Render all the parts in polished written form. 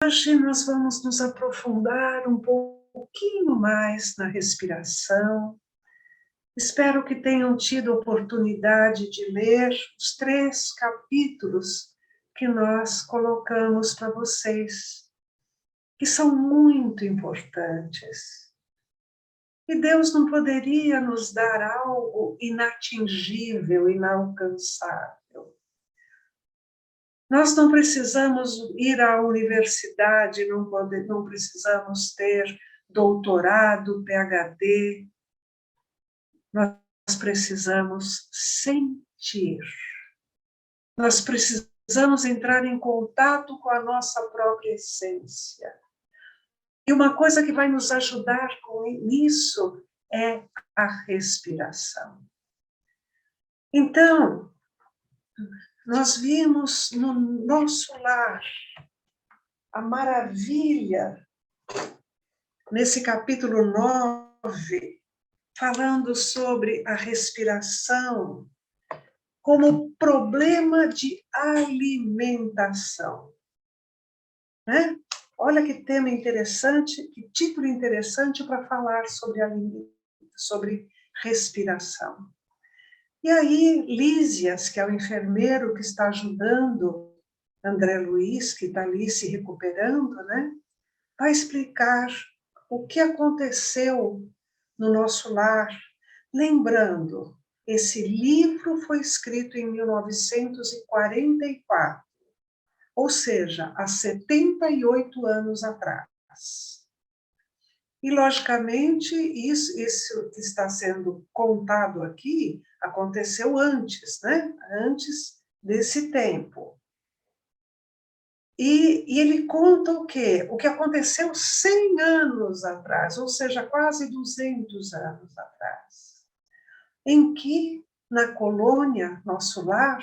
Hoje nós vamos nos aprofundar um pouquinho mais na respiração. Espero que tenham tido oportunidade de ler os 3 capítulos que nós colocamos para vocês, que são muito importantes. E Deus não poderia nos dar algo inatingível, inalcançável. Nós não precisamos ir à universidade, não precisamos ter doutorado, PhD. Nós precisamos sentir. Nós precisamos entrar em contato com a nossa própria essência. E uma coisa que vai nos ajudar com isso é a respiração. Então, nós vimos no nosso lar a maravilha, nesse capítulo 9, falando sobre a respiração como problema de alimentação. Né? Olha que tema interessante, que título interessante para falar sobre respiração. E aí, Lísias, que é o enfermeiro que está ajudando André Luiz, que está ali se recuperando, né, vai explicar o que aconteceu no nosso lar. Lembrando, esse livro foi escrito em 1944, ou seja, há 78 anos atrás. E, logicamente, isso que está sendo contado aqui aconteceu antes, né? Antes desse tempo. E ele conta o quê? O que aconteceu 100 anos atrás, ou seja, quase 200 anos atrás, em que, na colônia, nosso lar,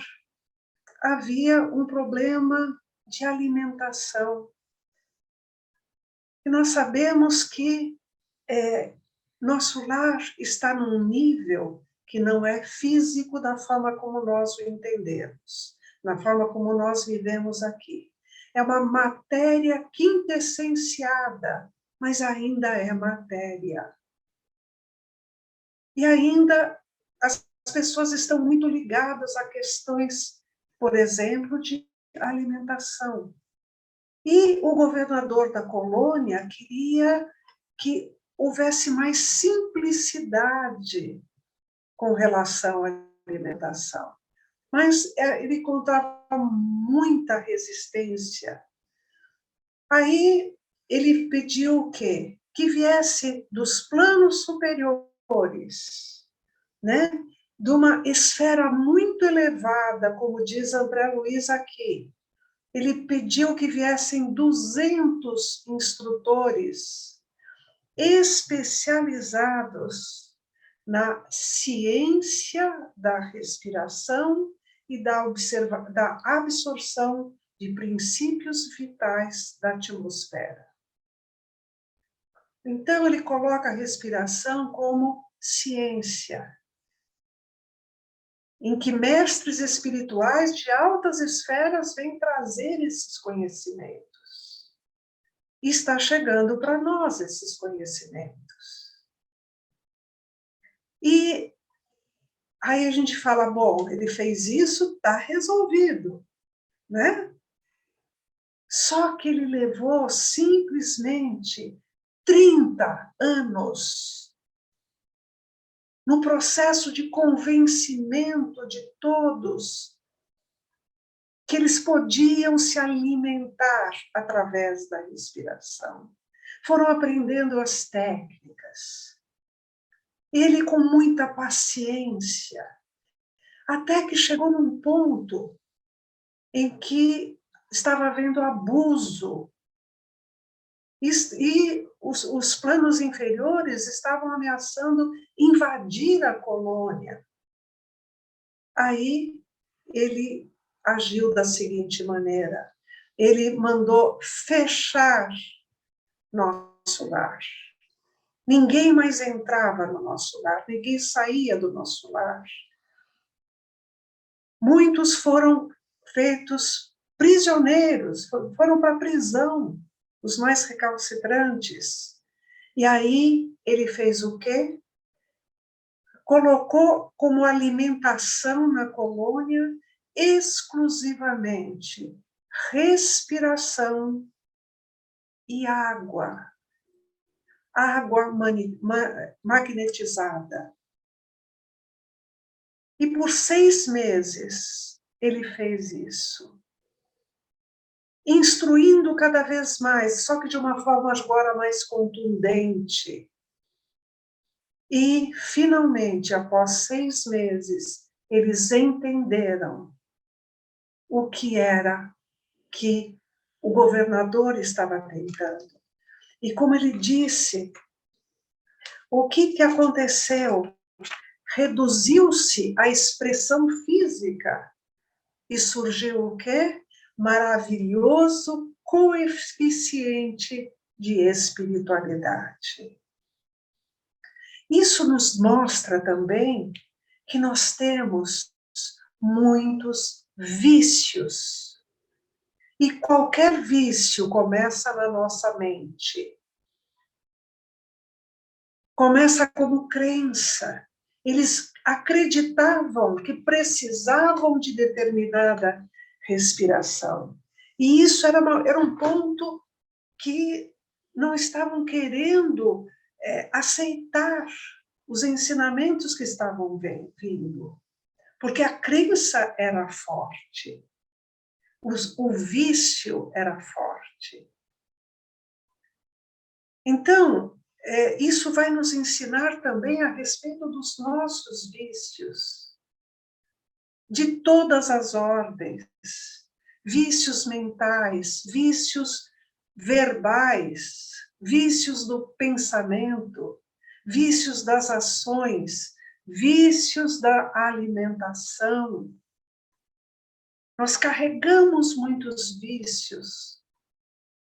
havia um problema de alimentação. E nós sabemos que nosso lar está num nível que não é físico da forma como nós o entendemos, na forma como nós vivemos aqui. É uma matéria quintessenciada, mas ainda é matéria. E ainda as pessoas estão muito ligadas a questões, por exemplo, de alimentação. E o governador da colônia queria que houvesse mais simplicidade com relação à alimentação. Mas ele encontrava muita resistência. Aí ele pediu o quê? Que viesse dos planos superiores, né? De uma esfera muito elevada, como diz André Luiz aqui. Ele pediu que viessem 200 instrutores especializados na ciência da respiração e da absorção de princípios vitais da atmosfera. Então, ele coloca a respiração como ciência, em que mestres espirituais de altas esferas vêm trazer esses conhecimentos. E está chegando para nós esses conhecimentos. E aí a gente fala, bom, ele fez isso, está resolvido, né? Só que ele levou simplesmente 30 anos no processo de convencimento de todos que eles podiam se alimentar através da respiração. Foram aprendendo as técnicas. Ele com muita paciência, até que chegou num ponto em que estava havendo abuso. E os planos inferiores estavam ameaçando invadir a colônia. Aí ele agiu da seguinte maneira: ele mandou fechar nosso lar. Ninguém mais entrava no nosso lar, ninguém saía do nosso lar. Muitos foram feitos prisioneiros, foram para a prisão, os mais recalcitrantes. E aí ele fez o quê? Colocou como alimentação na colônia exclusivamente respiração e água, água magnetizada. E por 6 meses ele fez isso, instruindo cada vez mais, só que de uma forma agora mais contundente. E, finalmente, após 6 meses, eles entenderam o que era que o governador estava tentando. E como ele disse, o que aconteceu? Reduziu-se a expressão física e surgiu o quê? Maravilhoso coeficiente de espiritualidade. Isso nos mostra também que nós temos muitos vícios. E qualquer vício começa na nossa mente. Começa como crença. Eles acreditavam que precisavam de determinada respiração. E isso era um ponto que não estavam querendo aceitar os ensinamentos que estavam vindo. Porque a crença era forte. O vício era forte. Então, isso vai nos ensinar também a respeito dos nossos vícios, de todas as ordens, vícios mentais, vícios verbais, vícios do pensamento, vícios das ações, vícios da alimentação. Nós carregamos muitos vícios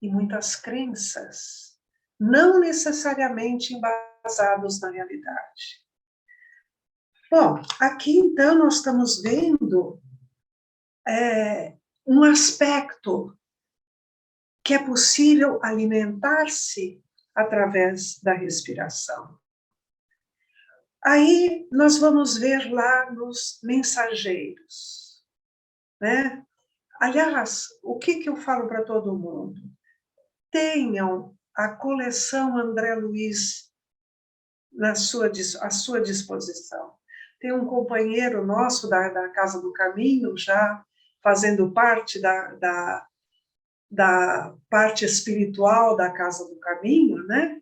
e muitas crenças, não necessariamente embasados na realidade. Bom, aqui então nós estamos vendo um aspecto que é possível alimentar-se através da respiração. Aí nós vamos ver lá nos mensageiros, né? Aliás, o que eu falo para todo mundo? Tenham a coleção André Luiz à sua disposição. Tem um companheiro nosso da Casa do Caminho, já fazendo parte da parte espiritual da Casa do Caminho, né?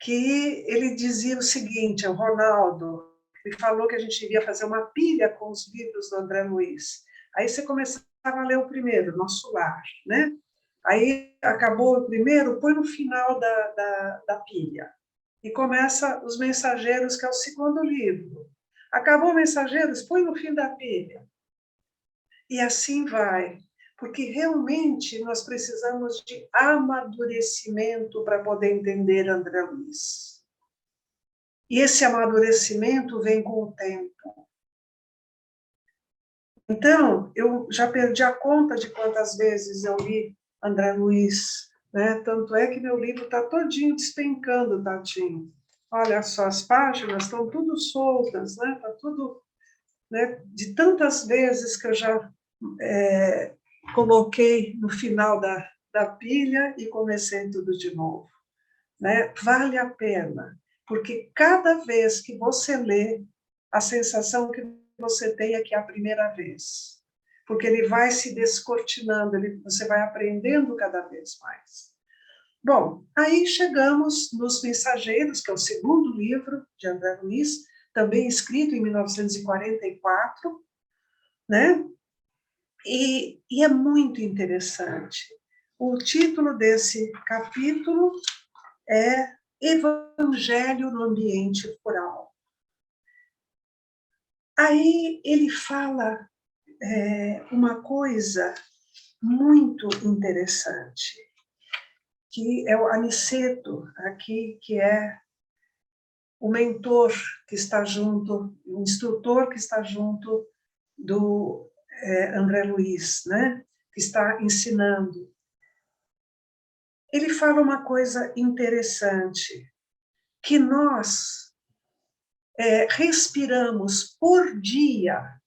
Que ele dizia o seguinte, o Ronaldo, ele falou que a gente iria fazer uma pilha com os livros do André Luiz. Aí você começava a ler o primeiro, Nosso Lar, né? Aí acabou o primeiro, põe no final da pilha. E começa Os Mensageiros, que é o segundo livro. Acabou Mensageiros, põe no fim da pilha. E assim vai. Porque realmente nós precisamos de amadurecimento para poder entender André Luiz. E esse amadurecimento vem com o tempo. Então, eu já perdi a conta de quantas vezes eu li André Luiz, né? Tanto é que meu livro está todinho despencando, Tatinho. Olha só, as páginas estão tudo soltas, né? Está tudo, né? De tantas vezes que eu já coloquei no final da pilha e comecei tudo de novo, né? Vale a pena, porque cada vez que você lê, a sensação que você tem é que é a primeira vez, porque ele vai se descortinando, você vai aprendendo cada vez mais. Bom, aí chegamos nos Mensageiros, que é o segundo livro de André Luiz, também escrito em 1944, né? E é muito interessante. O título desse capítulo é Evangelho no Ambiente Rural. Aí ele fala uma coisa muito interessante, que é o Aniceto, aqui, que é o mentor que está junto, o instrutor que está junto do André Luiz, né? Que está ensinando. ele fala uma coisa interessante, que nós respiramos por dia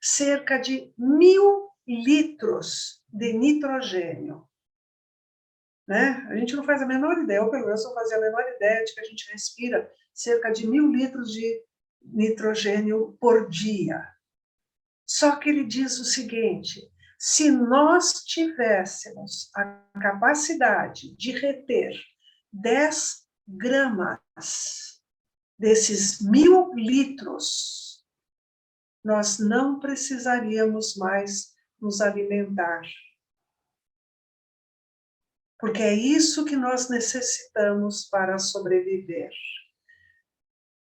cerca de 1.000 litros de nitrogênio. Né? A gente não faz a menor ideia, ou pelo menos não fazia a menor ideia de que a gente respira cerca de 1.000 litros de nitrogênio por dia. Só que ele diz o seguinte, se nós tivéssemos a capacidade de reter 10 gramas desses 1.000 litros, nós não precisaríamos mais nos alimentar. Porque é isso que nós necessitamos para sobreviver.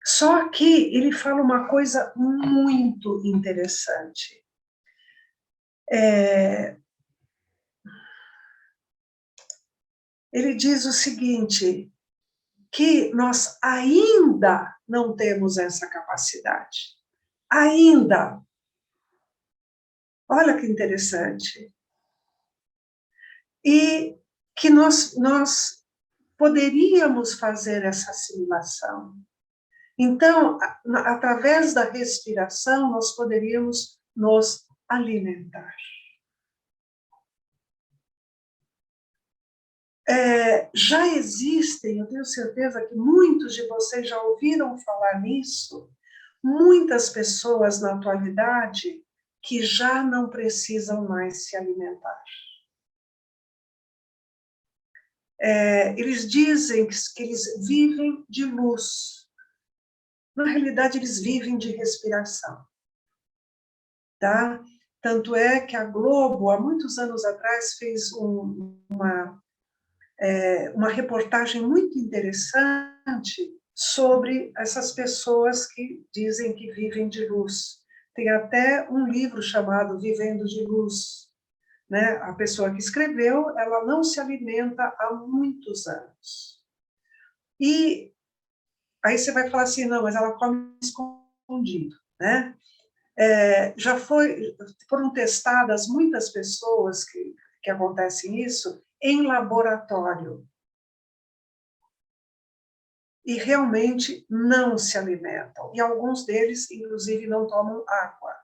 Só que ele fala uma coisa muito interessante. Ele diz o seguinte, que nós ainda não temos essa capacidade. Ainda. Olha que interessante. E que nós poderíamos fazer essa assimilação. Então, através da respiração, nós poderíamos nos alimentar. Já existem, eu tenho certeza que muitos de vocês já ouviram falar nisso, muitas pessoas na atualidade que já não precisam mais se alimentar. Eles dizem que eles vivem de luz. Na realidade, eles vivem de respiração. Tá? Tanto é que a Globo, há muitos anos atrás, fez uma reportagem muito interessante sobre essas pessoas que dizem que vivem de luz. Tem até um livro chamado Vivendo de Luz. Né? A pessoa que escreveu, ela não se alimenta há muitos anos. E aí você vai falar assim, não, mas ela come escondido, né? Já foram testadas muitas pessoas que acontecem isso em laboratório. E realmente não se alimentam. E alguns deles, inclusive, não tomam água.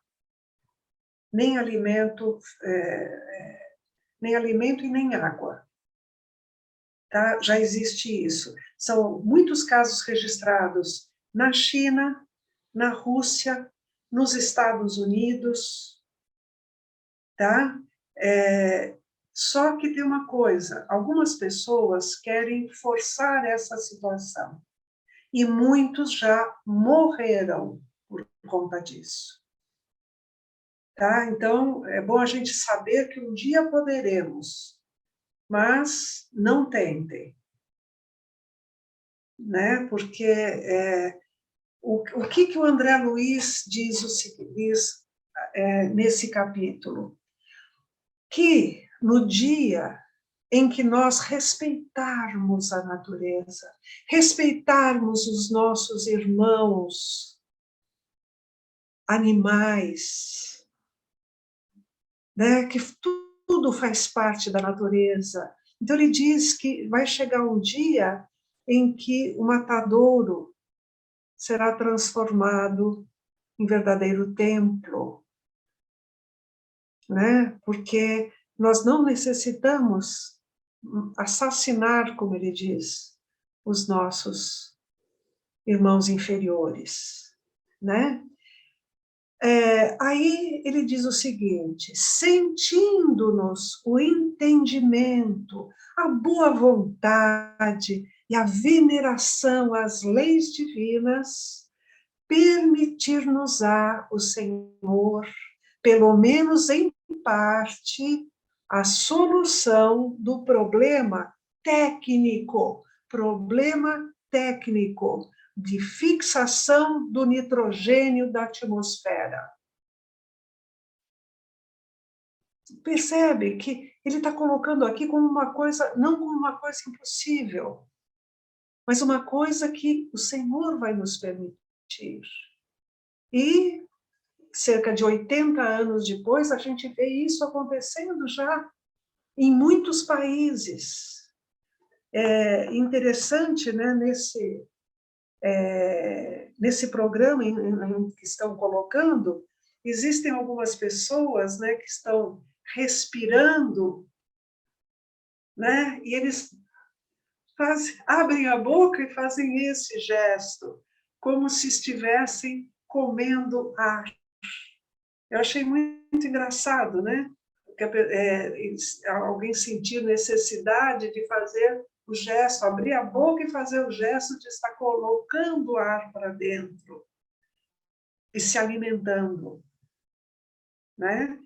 Nem alimento e nem água. Tá? Já existe isso. São muitos casos registrados na China, na Rússia, nos Estados Unidos, tá? Só que tem uma coisa, algumas pessoas querem forçar essa situação, e muitos já morreram por conta disso. Tá? Então, é bom a gente saber que um dia poderemos, mas não tentem. Né? Porque o que o André Luiz diz nesse capítulo? Que no dia em que nós respeitarmos a natureza, respeitarmos os nossos irmãos animais, né, que tudo faz parte da natureza. Então ele diz que vai chegar um dia em que o matadouro será transformado em verdadeiro templo, né? Porque nós não necessitamos assassinar, como ele diz, os nossos irmãos inferiores, né? Aí ele diz o seguinte, sentindo-nos o entendimento, a boa vontade e a veneração às leis divinas, permitir-nos-á o Senhor, pelo menos em parte, a solução do problema técnico de fixação do nitrogênio da atmosfera. Percebe que ele está colocando aqui como uma coisa, não como uma coisa impossível, mas uma coisa que o Senhor vai nos permitir. E cerca de 80 anos depois, a gente vê isso acontecendo já em muitos países. interessante, né, nesse programa que estão colocando, existem algumas pessoas, né, que estão respirando, né, e eles abrem a boca e fazem esse gesto, como se estivessem comendo ar. Eu achei muito engraçado, né? Alguém sentir necessidade de fazer o gesto, abrir a boca e fazer o gesto de estar colocando ar para dentro e se alimentando, né?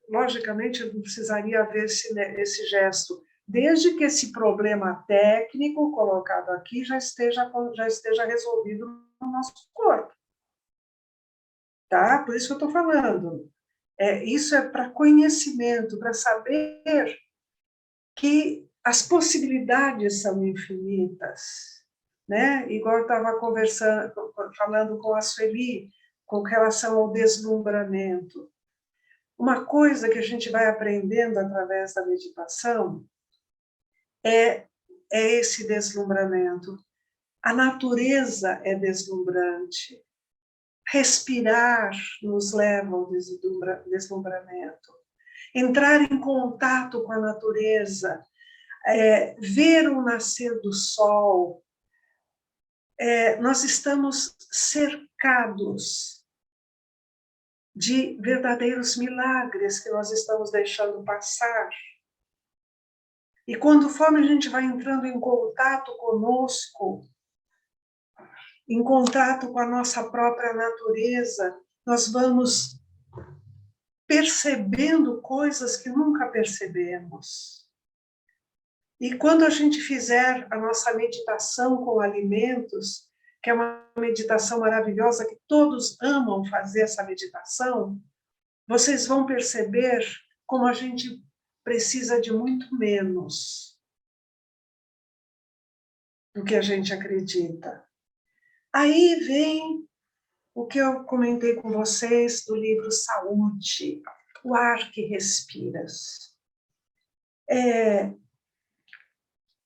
Logicamente, não precisaria haver esse gesto, desde que esse problema técnico colocado aqui já esteja resolvido no nosso corpo. Tá? Por isso que eu estou falando. Isso é para conhecimento, para saber que as possibilidades são infinitas, né? Igual eu estava falando com a Sueli, com relação ao deslumbramento. Uma coisa que a gente vai aprendendo através da meditação é esse deslumbramento. A natureza é deslumbrante. Respirar nos leva ao deslumbramento. Entrar em contato com a natureza, ver o nascer do sol. Nós estamos cercados de verdadeiros milagres que nós estamos deixando passar. E conforme a gente vai entrando em contato conosco, em contato com a nossa própria natureza, nós vamos percebendo coisas que nunca percebemos. E quando a gente fizer a nossa meditação com alimentos, que é uma meditação maravilhosa, que todos amam fazer essa meditação, vocês vão perceber como a gente precisa de muito menos do que a gente acredita. Aí vem o que eu comentei com vocês do livro Saúde, o ar que respiras.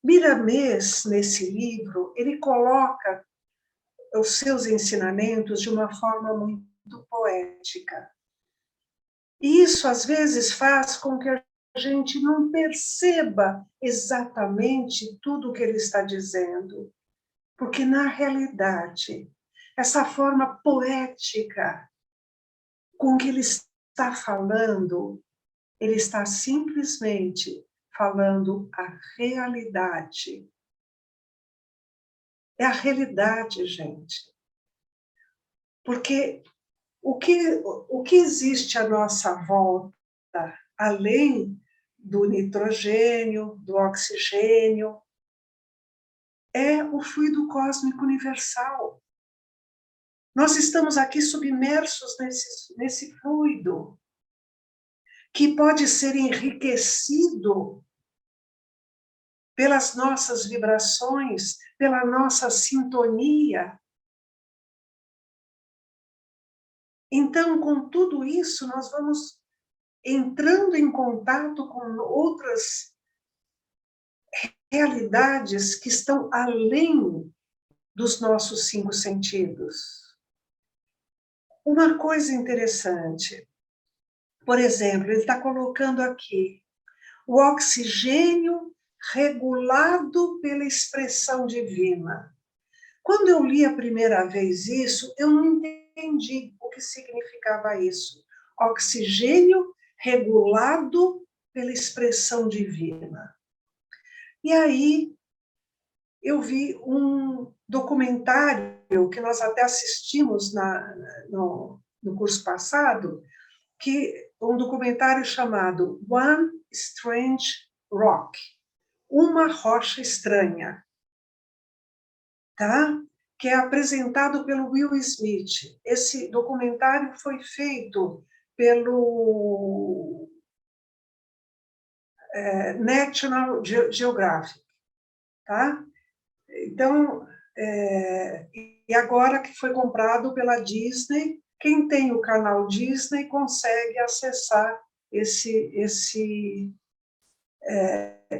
Miramês, nesse livro, ele coloca os seus ensinamentos de uma forma muito poética. E isso, às vezes, faz com que a gente não perceba exatamente tudo o que ele está dizendo, porque, na realidade, essa forma poética com que ele está falando, ele está simplesmente falando a realidade. É a realidade, gente. Porque o que existe à nossa volta, além do nitrogênio, do oxigênio, é o fluido cósmico universal. Nós estamos aqui submersos nesse fluido, que pode ser enriquecido pelas nossas vibrações, pela nossa sintonia. Então, com tudo isso, nós vamos entrando em contato com outras realidades que estão além dos nossos 5 sentidos. Uma coisa interessante, por exemplo, ele está colocando aqui o oxigênio regulado pela expressão divina. Quando eu li a primeira vez isso, eu não entendi o que significava isso. Oxigênio regulado pela expressão divina. E aí eu vi um documentário que nós até assistimos no curso passado, um documentário chamado One Strange Rock, Uma Rocha Estranha, tá? Que é apresentado pelo Will Smith. Esse documentário foi feito pelo National Geographic, tá? Então, e agora que foi comprado pela Disney, quem tem o canal Disney consegue acessar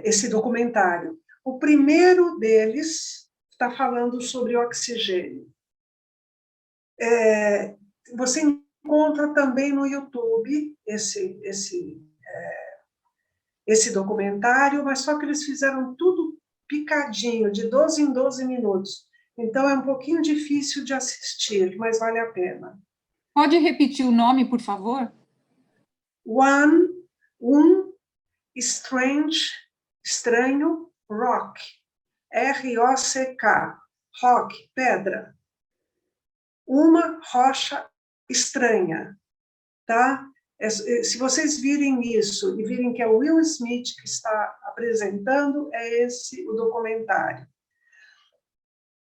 esse documentário. O primeiro deles está falando sobre oxigênio. Você encontra também no YouTube esse documentário, mas só que eles fizeram tudo picadinho, de 12 em 12 minutos. Então, é um pouquinho difícil de assistir, mas vale a pena. Pode repetir o nome, por favor? Estranho, Rock. R-O-C-K. Rock, pedra. Uma rocha estranha, tá? Se vocês virem isso e virem que é o Will Smith que está apresentando, é esse o documentário.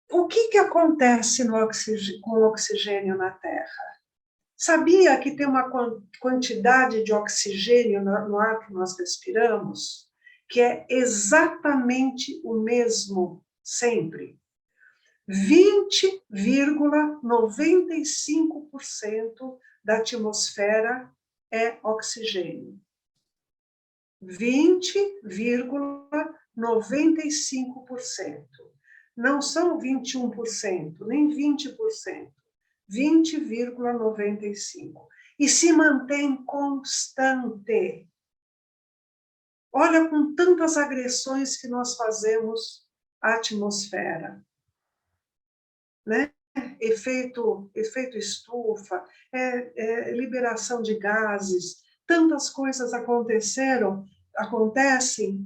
O que acontece com o oxigênio na Terra? Sabia que tem uma quantidade de oxigênio no ar que nós respiramos, que é exatamente o mesmo sempre? 20,95% da atmosfera é oxigênio. 20,95%. Não são 21%, nem 20%. 20,95%. E se mantém constante. Olha, com tantas agressões que nós fazemos à atmosfera, né? Efeito estufa, liberação de gases, tantas coisas acontecem,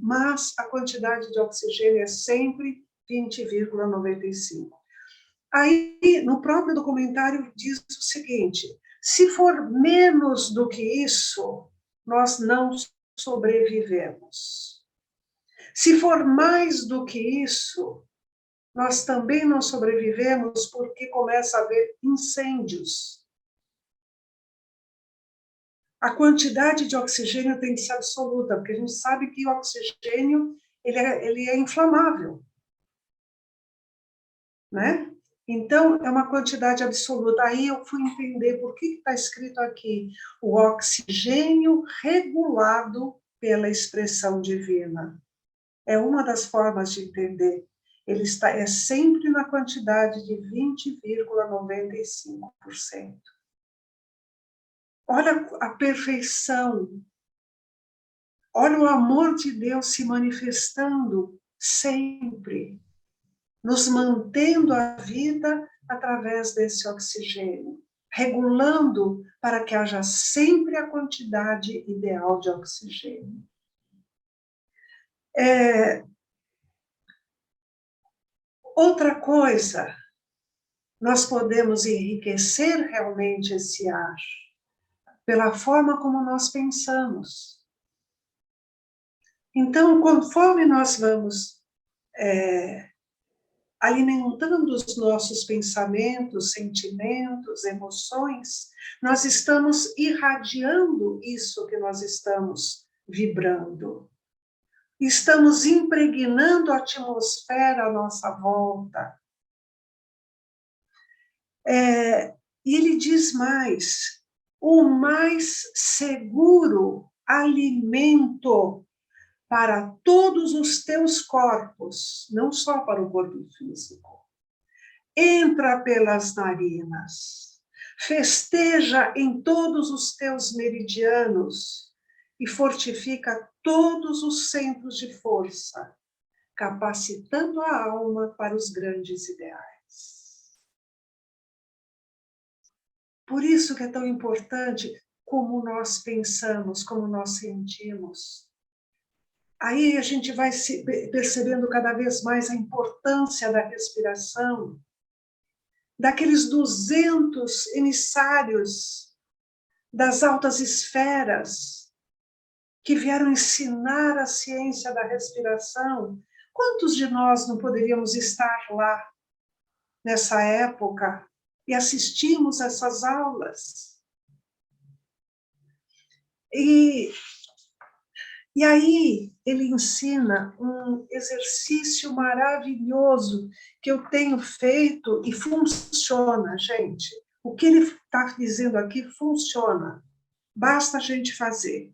mas a quantidade de oxigênio é sempre 20,95%. Aí, no próprio documentário, diz o seguinte: se for menos do que isso, nós não sobrevivemos. Se for mais do que isso, nós também não sobrevivemos, porque começa a haver incêndios. A quantidade de oxigênio tem que ser absoluta, porque a gente sabe que o oxigênio ele é inflamável, né? Então, é uma quantidade absoluta. Aí eu fui entender por que está escrito aqui o oxigênio regulado pela expressão divina. É uma das formas de entender. Ele é sempre na quantidade de 20,95%. Olha a perfeição. Olha o amor de Deus se manifestando sempre, nos mantendo a vida através desse oxigênio, regulando para que haja sempre a quantidade ideal de oxigênio. Outra coisa, nós podemos enriquecer realmente esse ar pela forma como nós pensamos. Então, conforme nós vamos alimentando os nossos pensamentos, sentimentos, emoções, nós estamos irradiando isso que nós estamos vibrando. Estamos impregnando a atmosfera à nossa volta. E ele diz mais: o mais seguro alimento para todos os teus corpos, não só para o corpo físico. Entra pelas narinas, festeja em todos os teus meridianos e fortifica todos os centros de força, capacitando a alma para os grandes ideais. Por isso que é tão importante como nós pensamos, como nós sentimos. Aí a gente vai percebendo cada vez mais a importância da respiração, daqueles 200 emissários das altas esferas que vieram ensinar a ciência da respiração. Quantos de nós não poderíamos estar lá nessa época e assistimos essas aulas? E aí ele ensina um exercício maravilhoso que eu tenho feito e funciona, gente. O que ele está dizendo aqui funciona. Basta a gente fazer.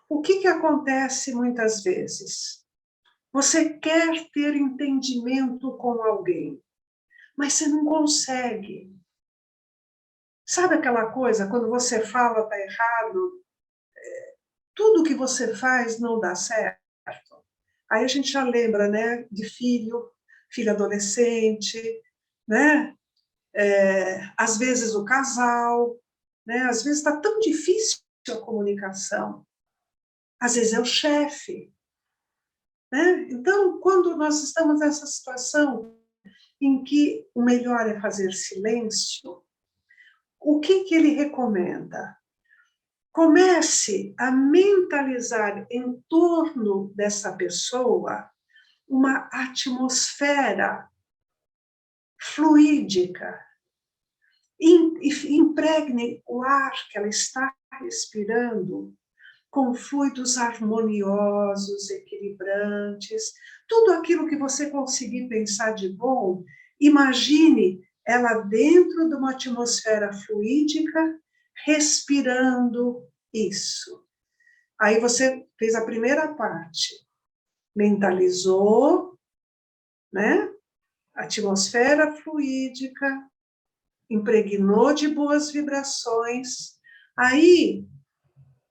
O que acontece muitas vezes? Você quer ter entendimento com alguém, mas você não consegue. Sabe aquela coisa, quando você fala está errado, tudo que você faz não dá certo? Aí a gente já lembra, né, de filho adolescente, né? Às vezes o casal, né? Às vezes está tão difícil a comunicação. Às vezes é o chefe, né? Então, quando nós estamos nessa situação em que o melhor é fazer silêncio, o que ele recomenda? Comece a mentalizar em torno dessa pessoa uma atmosfera fluídica. Impregne o ar que ela está respirando com fluidos harmoniosos, equilibrantes, tudo aquilo que você conseguir pensar de bom, imagine ela dentro de uma atmosfera fluídica, respirando isso. Aí você fez a primeira parte, mentalizou, né? Atmosfera fluídica, impregnou de boas vibrações. Aí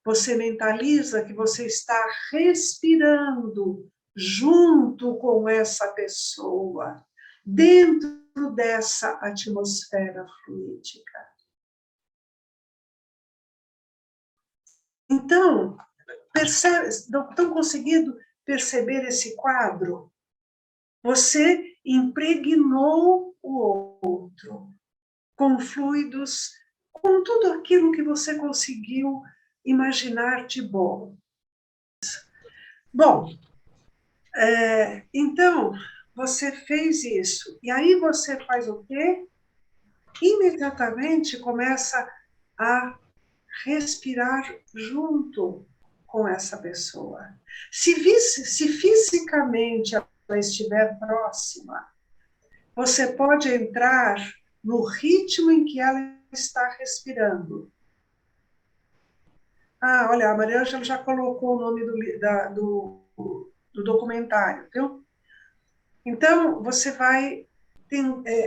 você mentaliza que você está respirando junto com essa pessoa, dentro dessa atmosfera fluídica. Então, estão conseguindo perceber esse quadro? Você impregnou o outro com fluidos, com tudo aquilo que você conseguiu imaginar de bom. Bom, então, você fez isso. E aí você faz o quê? Imediatamente começa a respirar junto com essa pessoa. Se fisicamente ela estiver próxima, você pode entrar no ritmo em que ela está respirando. Ah, olha, a Maria Ângela já colocou o nome do documentário, viu? Então, você vai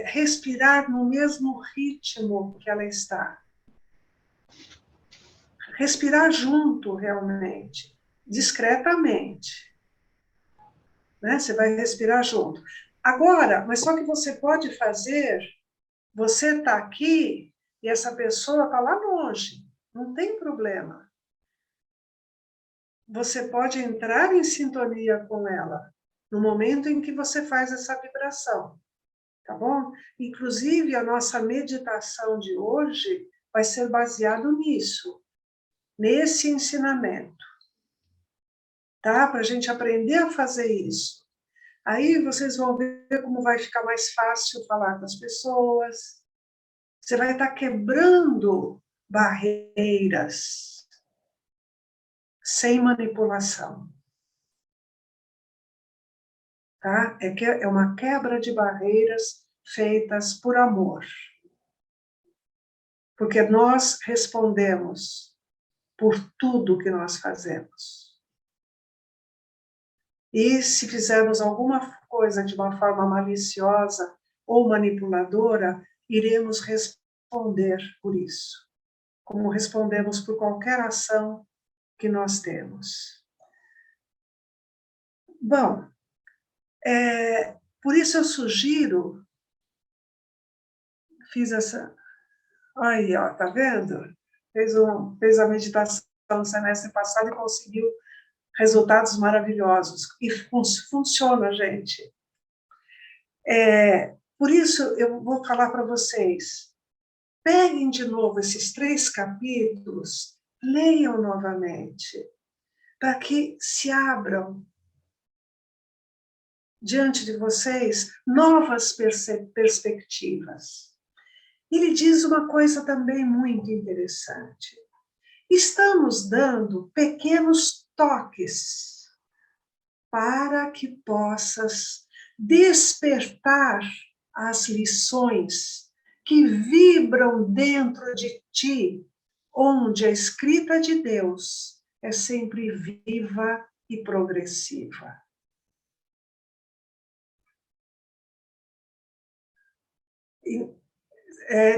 respirar no mesmo ritmo que ela está. Respirar junto, realmente, discretamente. Né? Você vai respirar junto. Agora, mas só que você pode fazer, você está aqui e essa pessoa está lá longe, não tem problema. Você pode entrar em sintonia com ela no momento em que você faz essa vibração, tá bom? Inclusive, a nossa meditação de hoje vai ser baseado nisso, nesse ensinamento, tá? Para a gente aprender a fazer isso. Aí vocês vão ver como vai ficar mais fácil falar com as pessoas. Você vai estar quebrando barreiras sem manipulação. Tá? É uma quebra de barreiras feitas por amor. Porque nós respondemos por tudo que nós fazemos. E se fizermos alguma coisa de uma forma maliciosa ou manipuladora, iremos responder por isso, como respondemos por qualquer ação que nós temos. Bom, por isso eu sugiro, fiz essa... Aí, ó, tá vendo? Fez a meditação no semestre passado e conseguiu resultados maravilhosos. E funciona, gente. Por isso, eu vou falar para vocês, peguem de novo esses 3 capítulos, leiam novamente, para que se abram diante de vocês novas perspectivas. Ele diz uma coisa também muito interessante. Estamos dando pequenos toques para que possas despertar as lições que vibram dentro de ti, onde a escrita de Deus é sempre viva e progressiva.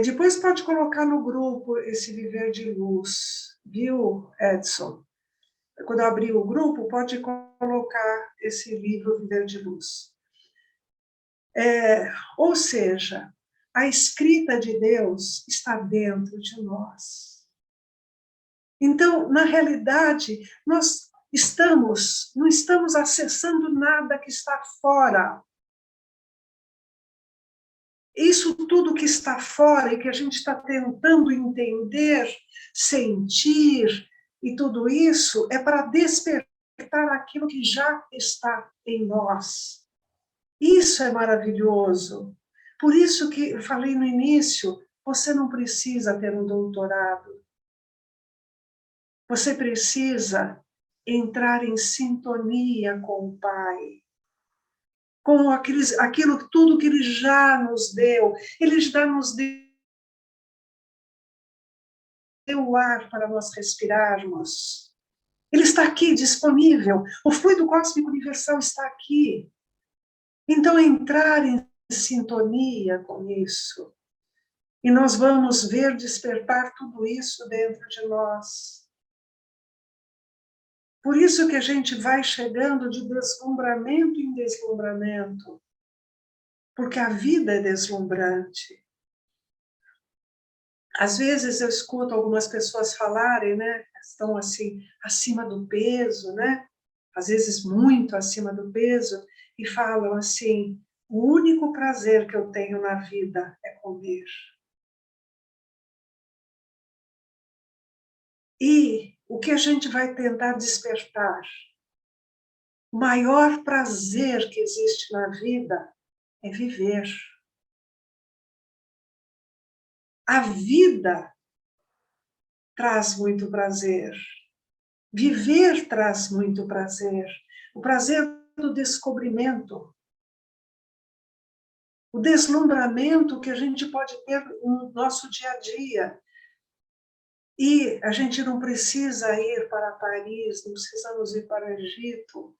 Depois pode colocar no grupo esse Viver de Luz, viu, Edson? Quando eu abrir o grupo, pode colocar esse livro Viver de Luz. Ou seja, a escrita de Deus está dentro de nós. Então, na realidade, nós não estamos acessando nada que está fora. Isso tudo que está fora e que a gente está tentando entender, sentir, e tudo isso é para despertar aquilo que já está em nós. Isso é maravilhoso. Por isso que eu falei no início, você não precisa ter um doutorado. Você precisa entrar em sintonia com o Pai, com aquilo tudo que Ele já nos deu. Ele já nos deu o ar para nós respirarmos. Ele está aqui, disponível. O fluido cósmico universal está aqui. Então, entrar em sintonia com isso. E nós vamos ver despertar tudo isso dentro de nós. Por isso que a gente vai chegando de deslumbramento em deslumbramento. Porque a vida é deslumbrante. Às vezes eu escuto algumas pessoas falarem, né? Estão assim, acima do peso, né? Às vezes muito acima do peso, e falam assim, o único prazer que eu tenho na vida é comer. E o que a gente vai tentar despertar? O maior prazer que existe na vida é viver. A vida traz muito prazer. Viver traz muito prazer. O prazer do descobrimento. O deslumbramento que a gente pode ter no nosso dia a dia. E a gente não precisa ir para Paris, não precisamos ir para o Egito.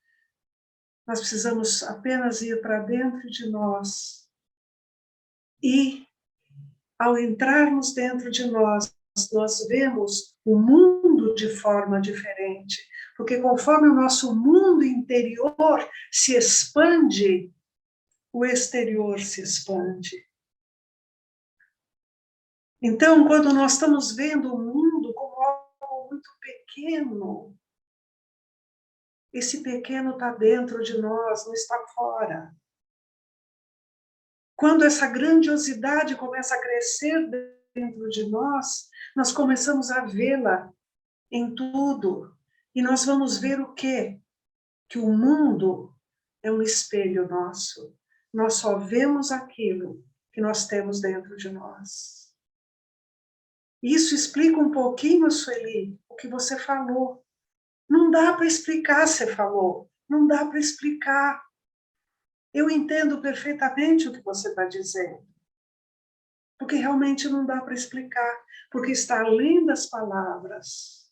Nós precisamos apenas ir para dentro de nós. E, ao entrarmos dentro de nós, nós vemos o mundo de forma diferente. Porque conforme o nosso mundo interior se expande, o exterior se expande. Então, quando nós estamos vendo o mundo como algo muito pequeno, esse pequeno está dentro de nós, não está fora. Quando essa grandiosidade começa a crescer dentro de nós, nós começamos a vê-la em tudo. E nós vamos ver o quê? Que o mundo é um espelho nosso. Nós só vemos aquilo que nós temos dentro de nós. Isso explica um pouquinho, Sueli, o que você falou. Não dá para explicar, você falou. Não dá para explicar. Eu entendo perfeitamente o que você está dizendo. Porque realmente não dá para explicar. Porque está além das palavras.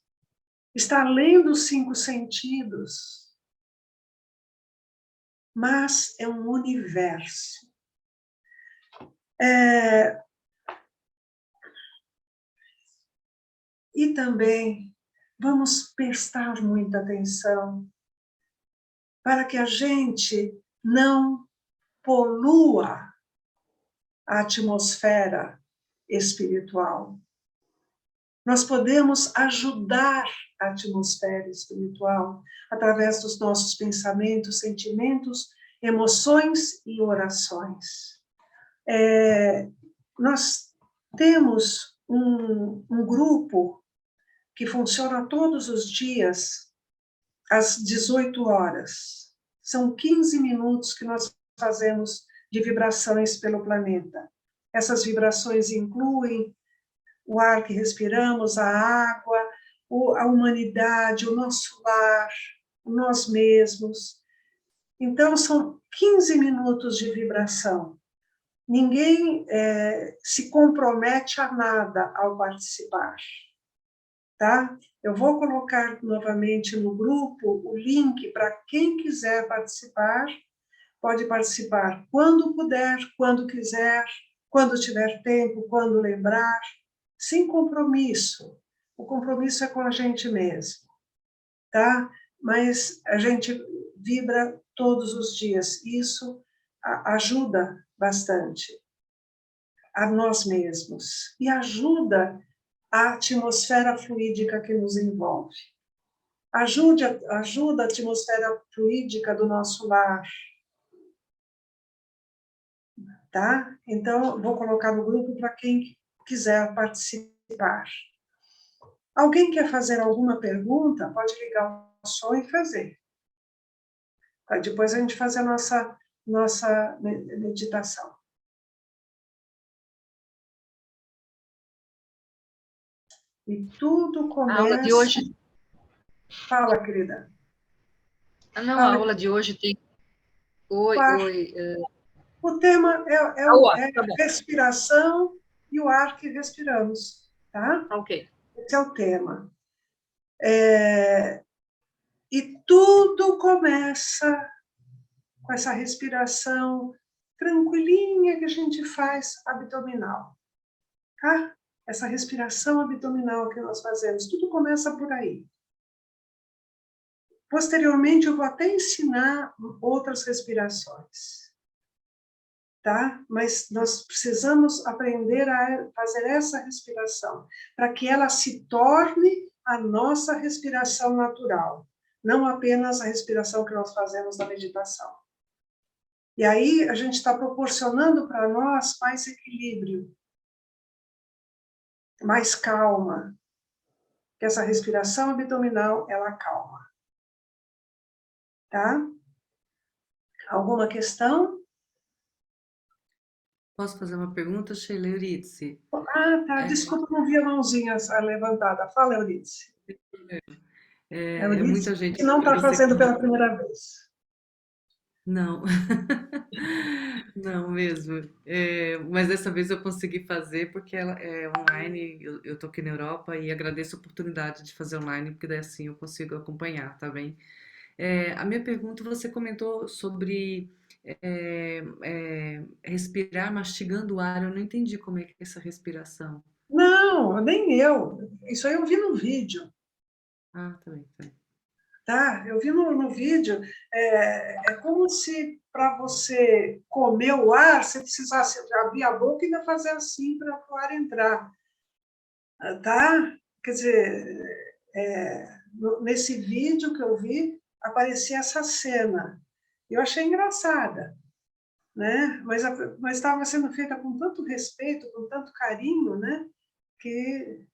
Está além dos 5 sentidos. Mas é um universo. E também vamos prestar muita atenção para que a gente não polua a atmosfera espiritual. Nós podemos ajudar a atmosfera espiritual através dos nossos pensamentos, sentimentos, emoções e orações. Nós temos um grupo que funciona todos os dias, às 18 horas. São 15 minutos que nós fazemos de vibrações pelo planeta. Essas vibrações incluem o ar que respiramos, a água, a humanidade, o nosso lar, nós mesmos. Então, são 15 minutos de vibração. Ninguém se compromete a nada ao participar. tá? Eu vou colocar novamente no grupo o link para quem quiser participar. Pode participar quando puder, quando quiser, quando tiver tempo, quando lembrar, sem compromisso. O compromisso é com a gente mesmo, tá? Mas a gente vibra todos os dias. Isso ajuda bastante a nós mesmos e ajuda a atmosfera fluídica que nos envolve. Ajuda a atmosfera fluídica do nosso lar, tá? Então, vou colocar no grupo para quem quiser participar. Alguém quer fazer alguma pergunta? Pode ligar o som e fazer. Aí depois a gente faz a nossa meditação. E tudo começa... A aula de hoje... Fala, querida. Não, Fala. A aula de hoje tem... Oi. O tema é tá bom. respiração e o ar que respiramos, tá? Ok. Esse é o tema. E tudo começa com essa respiração tranquilinha que a gente faz abdominal, tá? Essa respiração abdominal que nós fazemos, tudo começa por aí. Posteriormente, eu vou até ensinar outras respirações, tá? Mas nós precisamos aprender a fazer essa respiração, para que ela se torne a nossa respiração natural, não apenas a respiração que nós fazemos na meditação. E aí a gente está proporcionando para nós mais equilíbrio, mais calma, que essa respiração abdominal, ela calma. Tá? Alguma questão? Posso fazer uma pergunta, Sheila Euridice? Ah, tá. Desculpa, não vi a mãozinha levantada. Fala, Euridice. Muita gente que não está fazendo pela primeira vez. Não. Não mesmo. Mas dessa vez eu consegui fazer porque ela é online, eu estou aqui na Europa e agradeço a oportunidade de fazer online, porque daí assim eu consigo acompanhar, tá bem? A minha pergunta, você comentou sobre respirar mastigando o ar, eu não entendi como é que é essa respiração. Não, nem eu. Isso aí eu vi no vídeo. Ah, tá bem, tá bem. Tá? Eu vi no vídeo, é como se para você comer o ar, você precisasse abrir a boca e ainda fazer assim para o ar entrar. Tá? Quer dizer, nesse vídeo que eu vi, aparecia essa cena. Eu achei engraçada, né? Mas estava sendo feita com tanto respeito, com tanto carinho, né? Que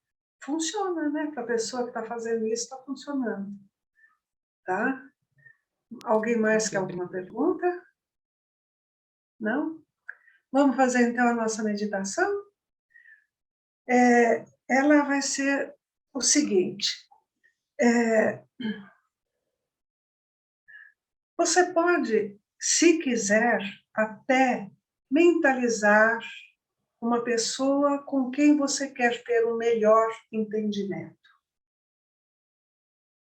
funciona, né? Para a pessoa que está fazendo isso, está funcionando. Tá? Alguém mais quer alguma pergunta? Não? Vamos fazer então a nossa meditação? Ela vai ser o seguinte. Você pode, se quiser, até mentalizar uma pessoa com quem você quer ter um melhor entendimento.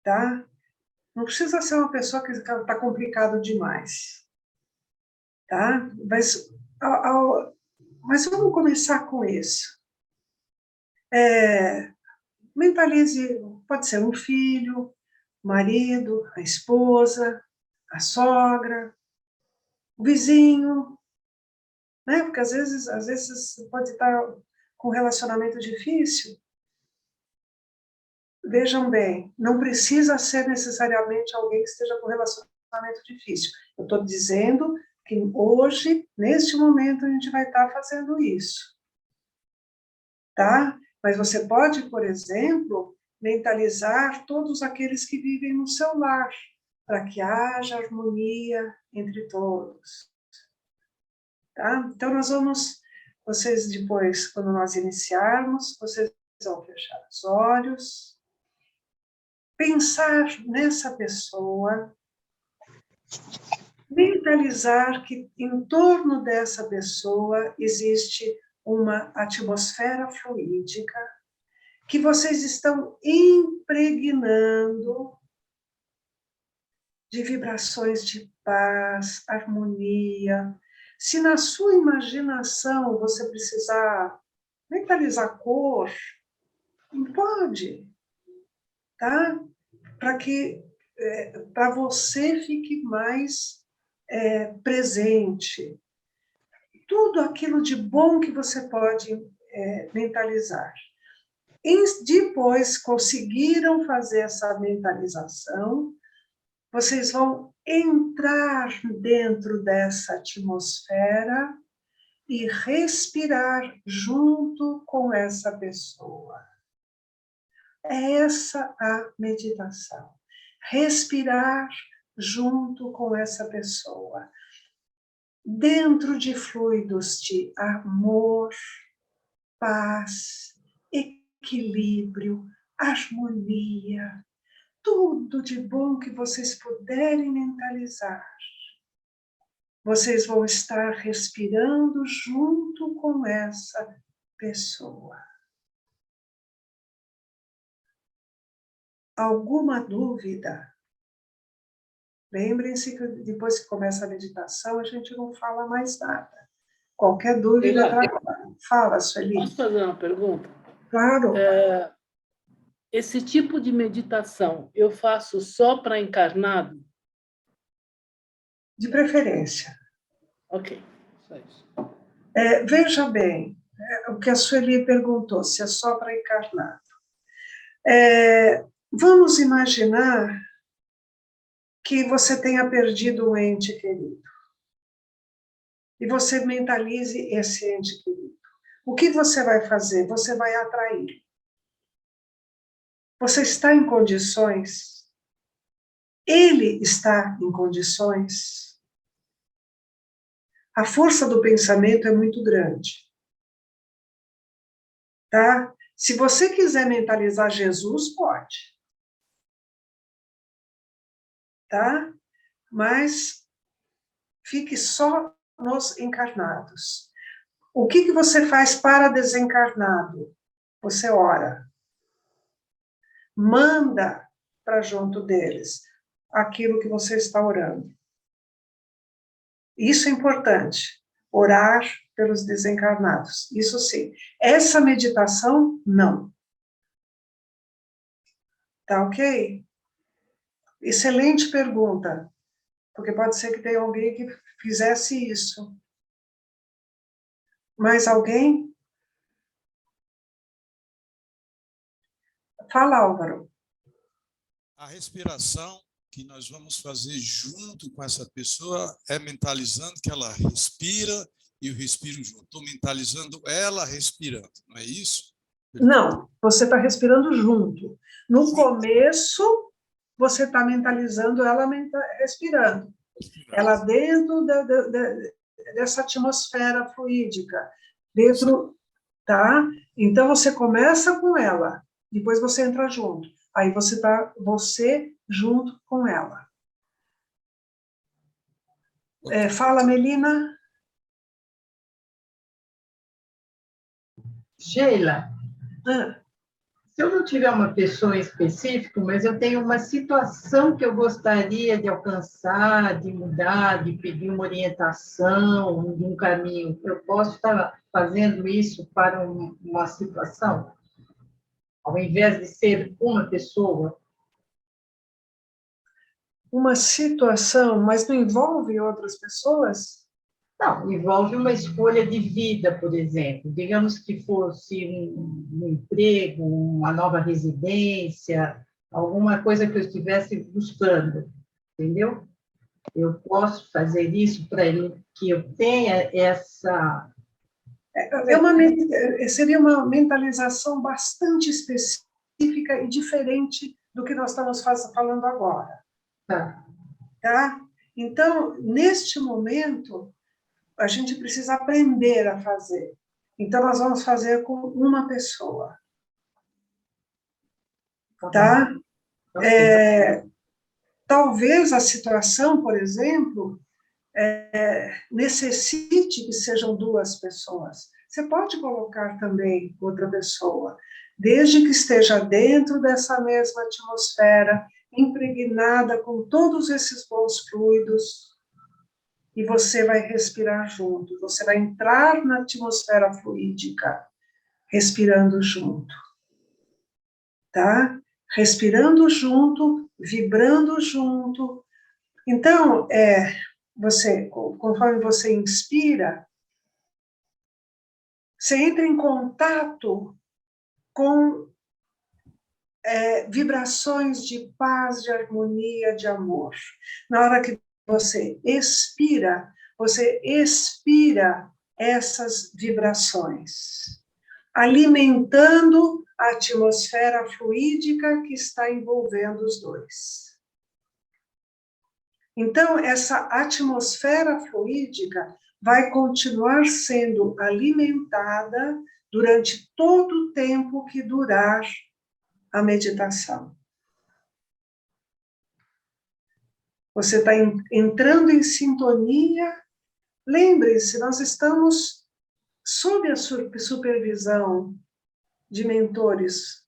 Tá? Não precisa ser uma pessoa que está complicado demais. Tá? Mas vamos começar com isso. Mentalize, pode ser um filho, o marido, a esposa, a sogra, o vizinho, né? Porque às vezes você pode estar com um relacionamento difícil. Vejam bem, não precisa ser necessariamente alguém que esteja com um relacionamento difícil. Eu estou dizendo que hoje, neste momento, a gente vai estar fazendo isso. Tá? Mas você pode, por exemplo, mentalizar todos aqueles que vivem no seu lar, para que haja harmonia entre todos. Tá? Então, vocês depois, quando nós iniciarmos, vocês vão fechar os olhos, pensar nessa pessoa, mentalizar que em torno dessa pessoa existe uma atmosfera fluídica que vocês estão impregnando de vibrações de paz, harmonia. Se na sua imaginação você precisar mentalizar cor, pode, tá? Para você fique mais presente. Tudo aquilo de bom que você pode mentalizar. E depois conseguiram fazer essa mentalização, vocês vão entrar dentro dessa atmosfera e respirar junto com essa pessoa. É essa a meditação. Respirar junto com essa pessoa. Dentro de fluidos de amor, paz, equilíbrio, harmonia, tudo de bom que vocês puderem mentalizar. Vocês vão estar respirando junto com essa pessoa. Alguma dúvida? Lembrem-se que depois que começa a meditação, a gente não fala mais nada. Qualquer dúvida, fala, Sueli. Posso fazer uma pergunta? Claro. Esse tipo de meditação eu faço só para encarnado? De preferência. Ok, só isso. Veja bem, o que a Sueli perguntou, se é só para encarnado. Vamos imaginar que você tenha perdido um ente querido. E você mentalize esse ente querido. O que você vai fazer? Você vai atrair. Você está em condições? Ele está em condições? A força do pensamento é muito grande. Tá? Se você quiser mentalizar Jesus, pode. Tá? Mas fique só nos encarnados. O que você faz para desencarnado? Você ora. Manda para junto deles aquilo que você está orando. Isso é importante. Orar pelos desencarnados. Isso sim. Essa meditação, não. Tá ok? Excelente pergunta. Porque pode ser que tenha alguém que fizesse isso. Mais alguém? Fala, Álvaro. A respiração que nós vamos fazer junto com essa pessoa é mentalizando que ela respira e eu respiro junto. Estou mentalizando ela respirando, não é isso? Não, você está respirando junto. No começo, você está mentalizando ela respirando. Ela dentro dessa atmosfera fluídica. Dentro, tá? Então, você começa com ela, depois você entra junto. Aí você está junto com ela. Fala, Melina. Sheila, se eu não tiver uma pessoa em específico, mas eu tenho uma situação que eu gostaria de alcançar, de mudar, de pedir uma orientação, de um caminho, eu posso estar fazendo isso para uma situação? Ao invés de ser uma pessoa? Uma situação, mas não envolve outras pessoas? Não, envolve uma escolha de vida, por exemplo. Digamos que fosse um emprego, uma nova residência, alguma coisa que eu estivesse buscando, entendeu? Eu posso fazer isso para que eu tenha essa... Seria uma mentalização bastante específica e diferente do que nós estamos falando agora. Tá? Então, neste momento, a gente precisa aprender a fazer. Então, nós vamos fazer com uma pessoa. Tá? Talvez a situação, por exemplo, necessite que sejam duas pessoas. Você pode colocar também outra pessoa, desde que esteja dentro dessa mesma atmosfera, impregnada com todos esses bons fluidos, e você vai respirar junto, você vai entrar na atmosfera fluídica, respirando junto, tá? Respirando junto, vibrando junto. Então, conforme você inspira, você entra em contato com vibrações de paz, de harmonia, de amor. Na hora que você expira essas vibrações, alimentando a atmosfera fluídica que está envolvendo os dois. Então, essa atmosfera fluídica vai continuar sendo alimentada durante todo o tempo que durar a meditação. Você está entrando em sintonia. Lembre-se, nós estamos sob a supervisão de mentores.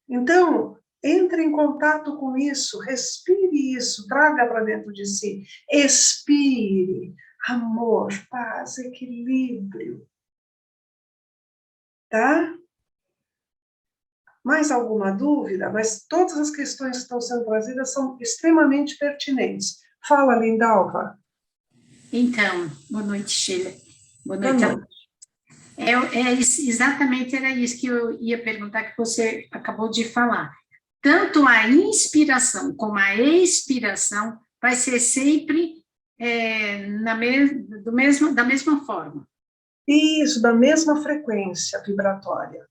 Então, entre em contato com isso, respire isso, traga para dentro de si, expire amor, paz, equilíbrio. Tá? Mais alguma dúvida? Mas todas as questões que estão sendo trazidas são extremamente pertinentes. Fala, Lindalva. Então, boa noite, Sheila. Boa noite. Boa noite. Exatamente era isso que eu ia perguntar, que você acabou de falar. Tanto a inspiração como a expiração vai ser sempre da mesma forma. Isso, da mesma frequência vibratória.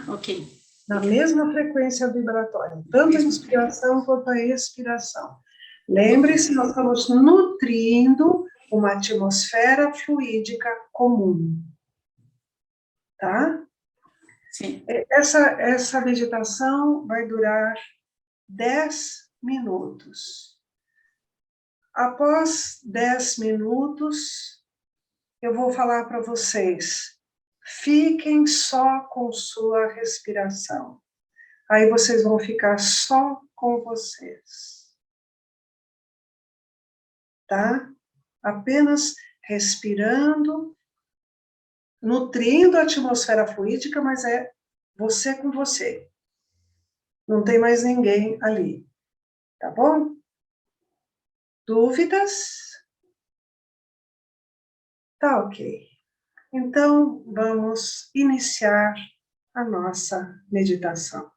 Ok. Na mesma frequência vibratória, tanto a inspiração quanto a expiração. Lembre-se, nós estamos nutrindo uma atmosfera fluídica comum. Tá? Sim. Essa meditação vai durar 10 minutos. Após 10 minutos, eu vou falar para vocês, fiquem só com sua respiração. Aí vocês vão ficar só com vocês. Tá? Apenas respirando, nutrindo a atmosfera fluídica, mas é você com você. Não tem mais ninguém ali. Tá bom? Dúvidas? Tá ok. Então, vamos iniciar a nossa meditação.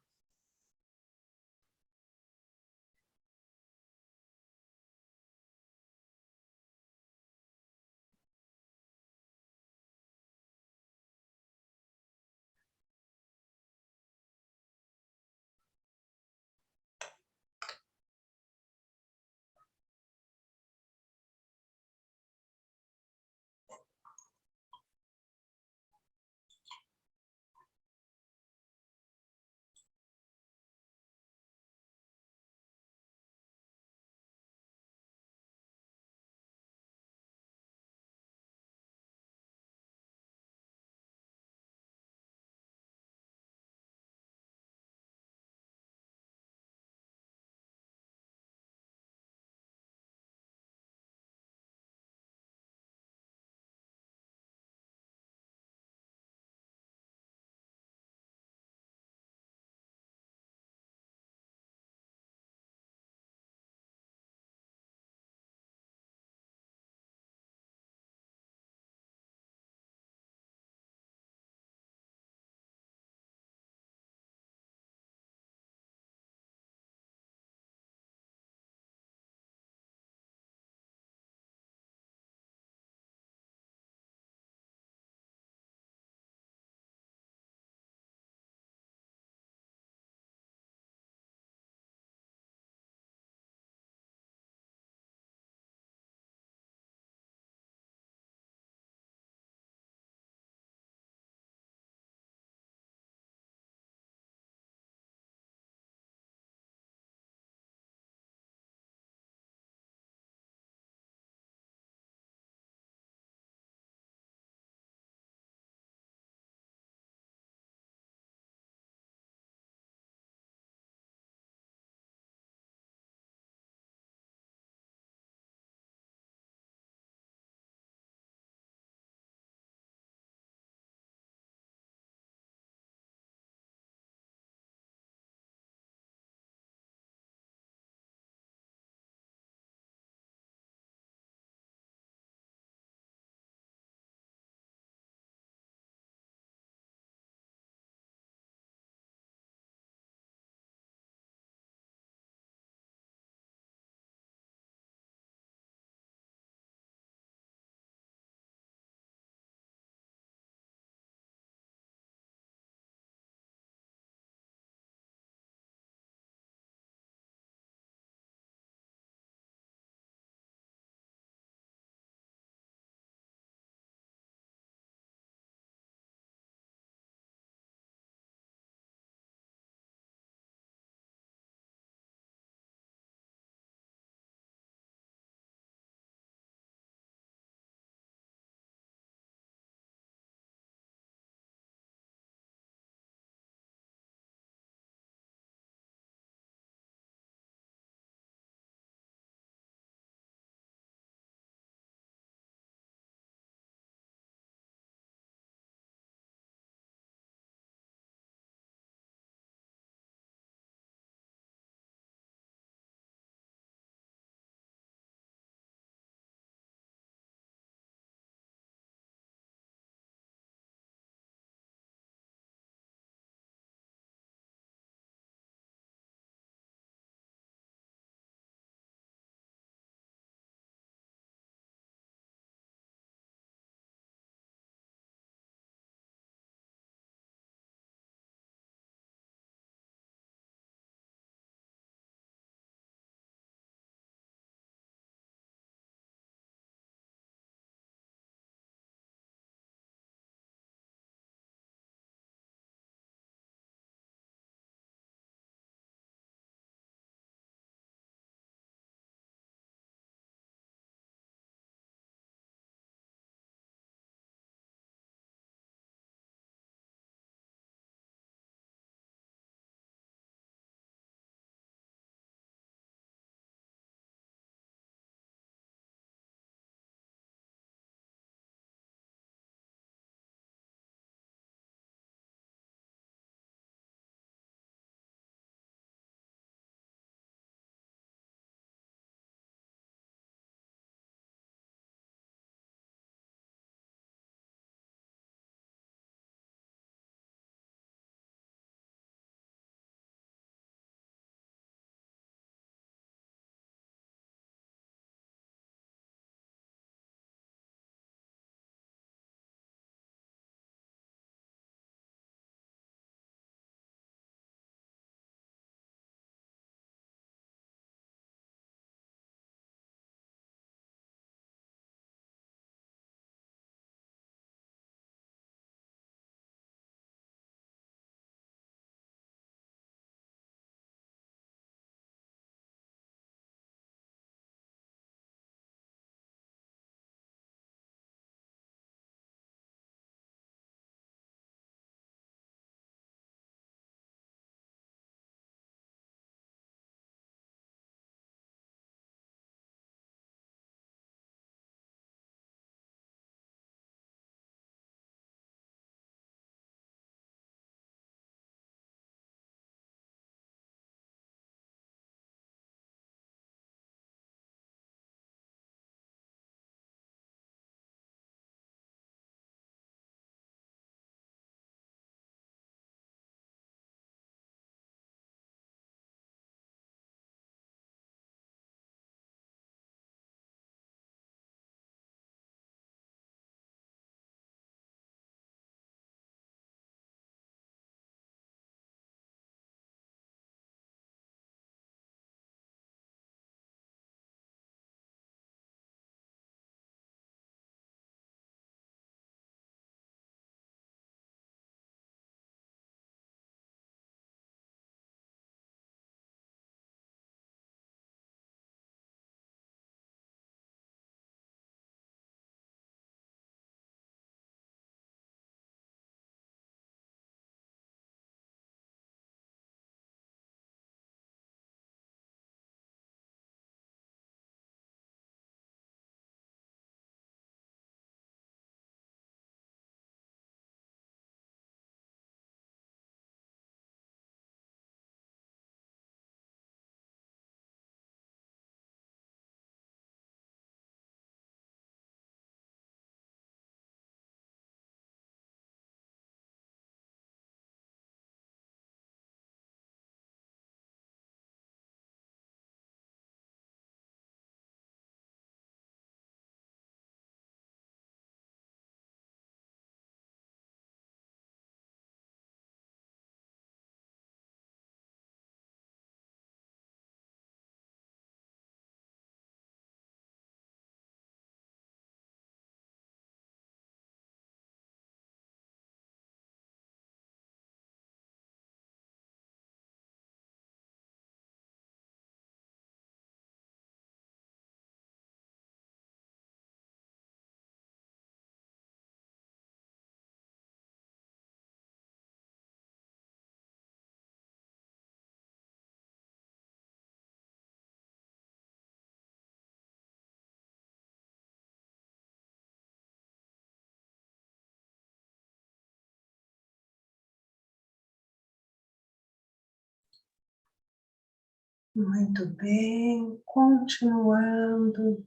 Muito bem, continuando,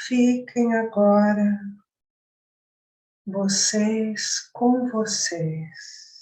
fiquem agora vocês com vocês.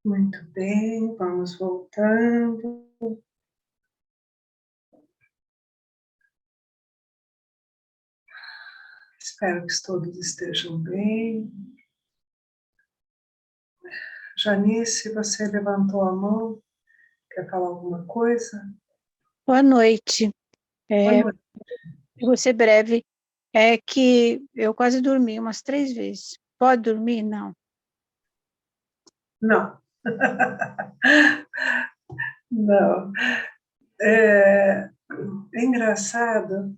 Muito bem, vamos voltando. Espero que todos estejam bem. Janice, você levantou a mão. Quer falar alguma coisa? Boa noite. Boa noite. Eu vou ser breve. É que eu quase dormi umas 3 vezes. Pode dormir? Não. Não. Não. É engraçado,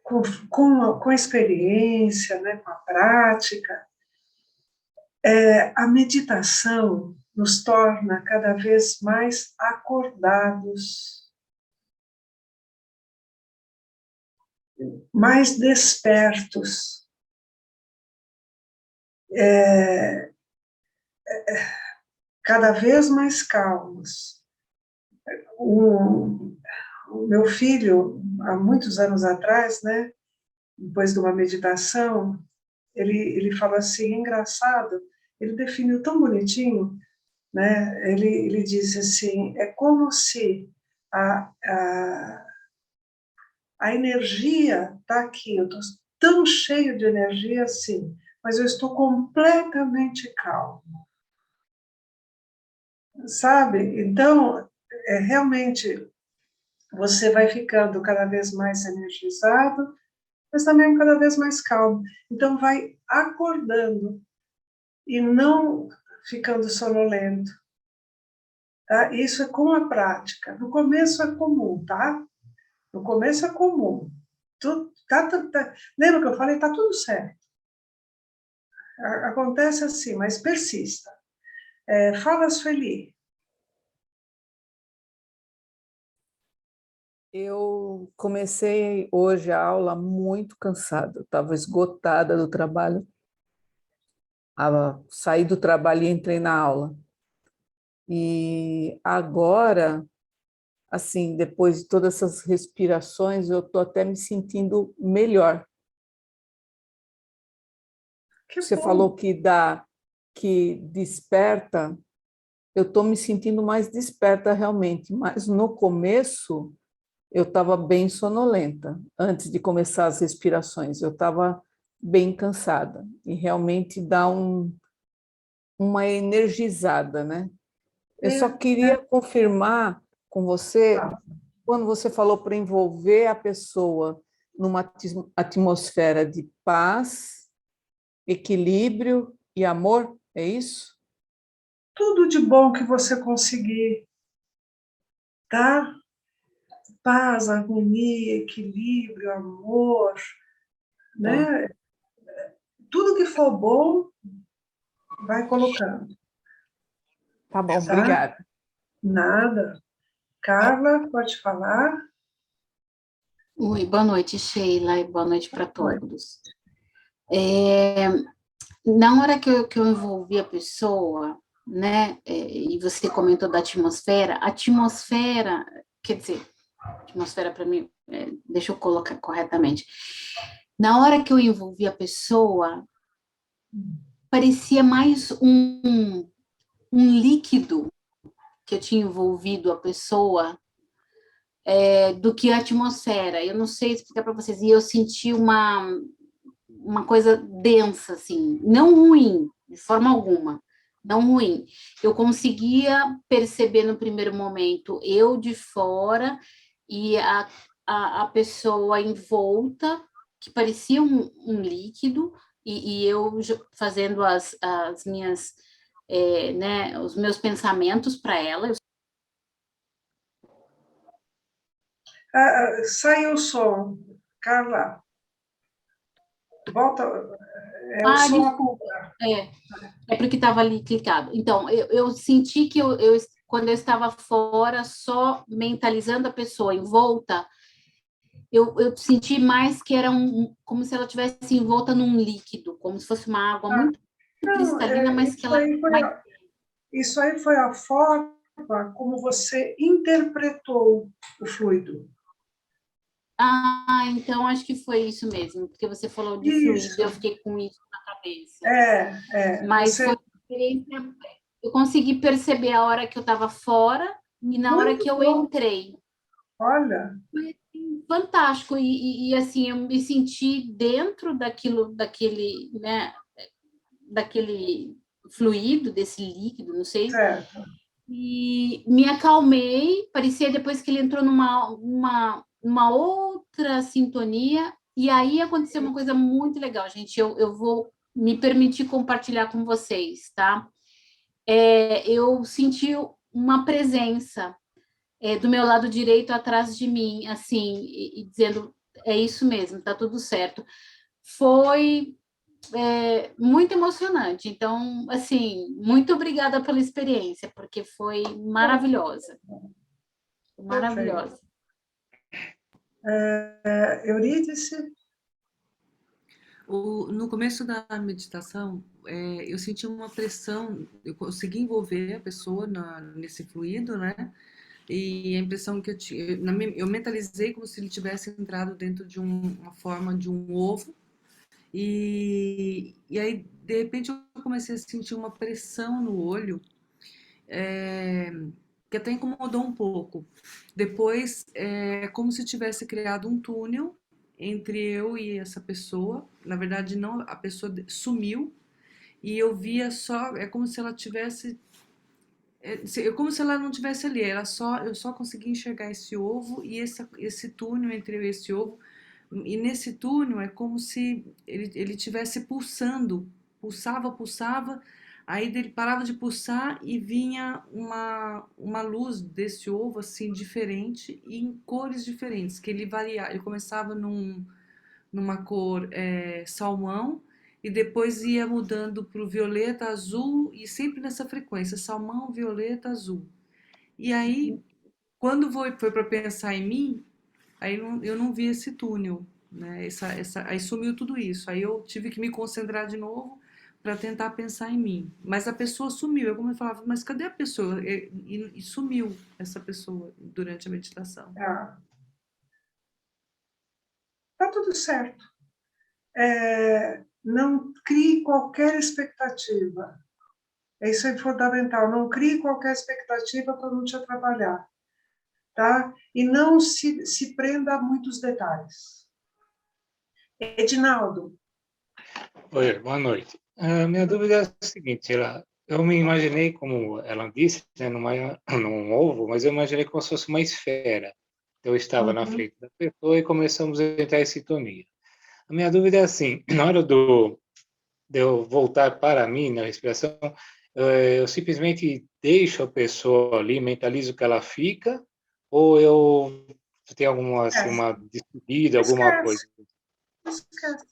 com a experiência, né, com a prática, a meditação nos torna cada vez mais acordados, mais despertos. Cada vez mais calmos. O meu filho, há muitos anos atrás, né, depois de uma meditação, ele falou assim, engraçado, ele definiu tão bonitinho, né, ele disse assim, é como se a energia está aqui, eu estou tão cheio de energia assim, mas eu estou completamente calmo. Sabe? Então, realmente, você vai ficando cada vez mais energizado, mas também cada vez mais calmo. Então, vai acordando e não ficando sonolento. Tá? Isso é com a prática. No começo é comum, tá? No começo é comum. Lembra que eu falei? Tá tudo certo. Acontece assim, mas persista. Fala, Sueli. Eu comecei hoje a aula muito cansada, estava esgotada do trabalho. Saí do trabalho e entrei na aula. E agora, assim, depois de todas essas respirações, eu estou até me sentindo melhor. Você falou que desperta, eu estou me sentindo mais desperta realmente, mas no começo eu estava bem sonolenta, antes de começar as respirações, eu estava bem cansada, e realmente dá uma energizada, né? Eu só queria confirmar com você, quando você falou para envolver a pessoa numa atmosfera de paz, equilíbrio e amor, é isso? Tudo de bom que você conseguir, tá? Paz, harmonia, equilíbrio, amor, né? Tudo que for bom, vai colocando. Tá bom, Tá? obrigada. Nada. Carla, pode falar? Oi, boa noite, Sheila, e boa noite para todos. Na hora que eu envolvi a pessoa, né, e você comentou da atmosfera, quer dizer, atmosfera para mim, deixa eu colocar corretamente. Na hora que eu envolvi a pessoa, parecia mais um líquido que eu tinha envolvido a pessoa do que a atmosfera. Eu não sei explicar para vocês. E eu senti uma coisa densa, assim, não ruim, de forma alguma, não ruim. Eu conseguia perceber no primeiro momento eu de fora e a pessoa em volta, que parecia um líquido, e eu fazendo as minhas, né, os meus pensamentos para ela. Saiu o som. Carla, volta. O som. É porque estava ali clicado. Então, eu senti que quando eu estava fora, só mentalizando a pessoa em volta, eu senti mais que era como se ela estivesse envolta num líquido, como se fosse uma água muito cristalina, mas que ela... Isso aí foi a forma como você interpretou o fluido. Então acho que foi isso mesmo, porque você falou de fluido, eu fiquei com isso na cabeça. Mas foi uma experiência, eu consegui perceber a hora que eu estava fora e na hora que eu entrei. Olha! Foi fantástico, e assim, eu me senti dentro daquele, né, daquele fluido, desse líquido, não sei. Certo. E me acalmei, parecia depois que ele entrou uma outra sintonia, e aí aconteceu uma coisa muito legal, gente. Eu vou me permitir compartilhar com vocês, tá? Eu senti uma presença do meu lado direito atrás de mim, assim, e dizendo, é isso mesmo, tá tudo certo. Foi muito emocionante. Então, assim, muito obrigada pela experiência, porque foi maravilhosa. Maravilhosa. Eurídice? No começo da meditação, eu senti uma pressão, eu consegui envolver a pessoa nesse fluido, né? E a impressão que eu tinha, eu mentalizei como se ele tivesse entrado dentro de uma forma de um ovo, e aí, de repente, eu comecei a sentir uma pressão no olho, que até incomodou um pouco. Depois, como se tivesse criado um túnel entre eu e essa pessoa. Na verdade, não, a pessoa sumiu e eu via só, é como se ela tivesse, como se ela não tivesse ali. Eu só conseguia enxergar esse ovo e esse túnel entre eu e esse ovo. E nesse túnel é como se ele tivesse pulsando, pulsava, aí ele parava de pulsar e vinha uma luz desse ovo assim diferente e em cores diferentes, que ele variava, ele começava numa cor salmão e depois ia mudando para o violeta, azul e sempre nessa frequência, salmão, violeta, azul. E aí, quando foi para pensar em mim, aí eu não vi esse túnel, né? Aí sumiu tudo isso. Aí eu tive que me concentrar de novo para tentar pensar em mim. Mas a pessoa sumiu. Eu como eu falava, mas cadê a pessoa? E sumiu essa pessoa durante a meditação. Tá tudo certo. Não crie qualquer expectativa. Isso é fundamental. Não crie qualquer expectativa para não te atrapalhar. Tá? E não se prenda a muitos detalhes. Edinaldo. Oi, boa noite. A minha dúvida é a seguinte, eu me imaginei, como ela disse, né, num ovo, mas eu imaginei como se fosse uma esfera. Eu estava na frente da pessoa e começamos a entrar em sintonia. A minha dúvida é assim, na hora de eu voltar para mim, na respiração, eu simplesmente deixo a pessoa ali, mentalizo que ela fica, ou eu tenho alguma, assim, uma despedida, alguma coisa? Esquece.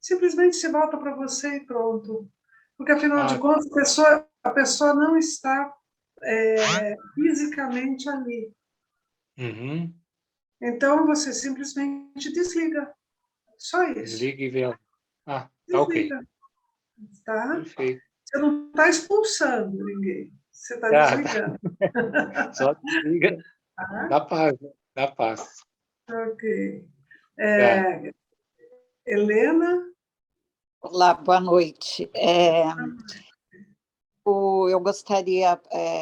Simplesmente se volta para você e pronto. Porque, afinal de Ah, contas, a pessoa não está fisicamente ali. uhum. Então, você simplesmente desliga. Só isso. Desliga e vê. Ah, tá ok. Desliga. Tá? Perfeito. Você não está expulsando ninguém. Você está Tá. desligando. Só desliga. Tá? Dá paz, né? Dá paz. Ok. Tá. Helena? Olá, boa noite. Eu gostaria,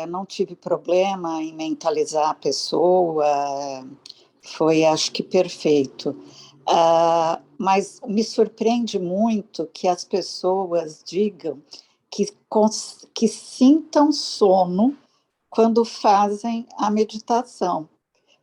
não tive problema em mentalizar a pessoa, foi, acho que, perfeito. Mas me surpreende muito que as pessoas digam que sintam sono quando fazem a meditação.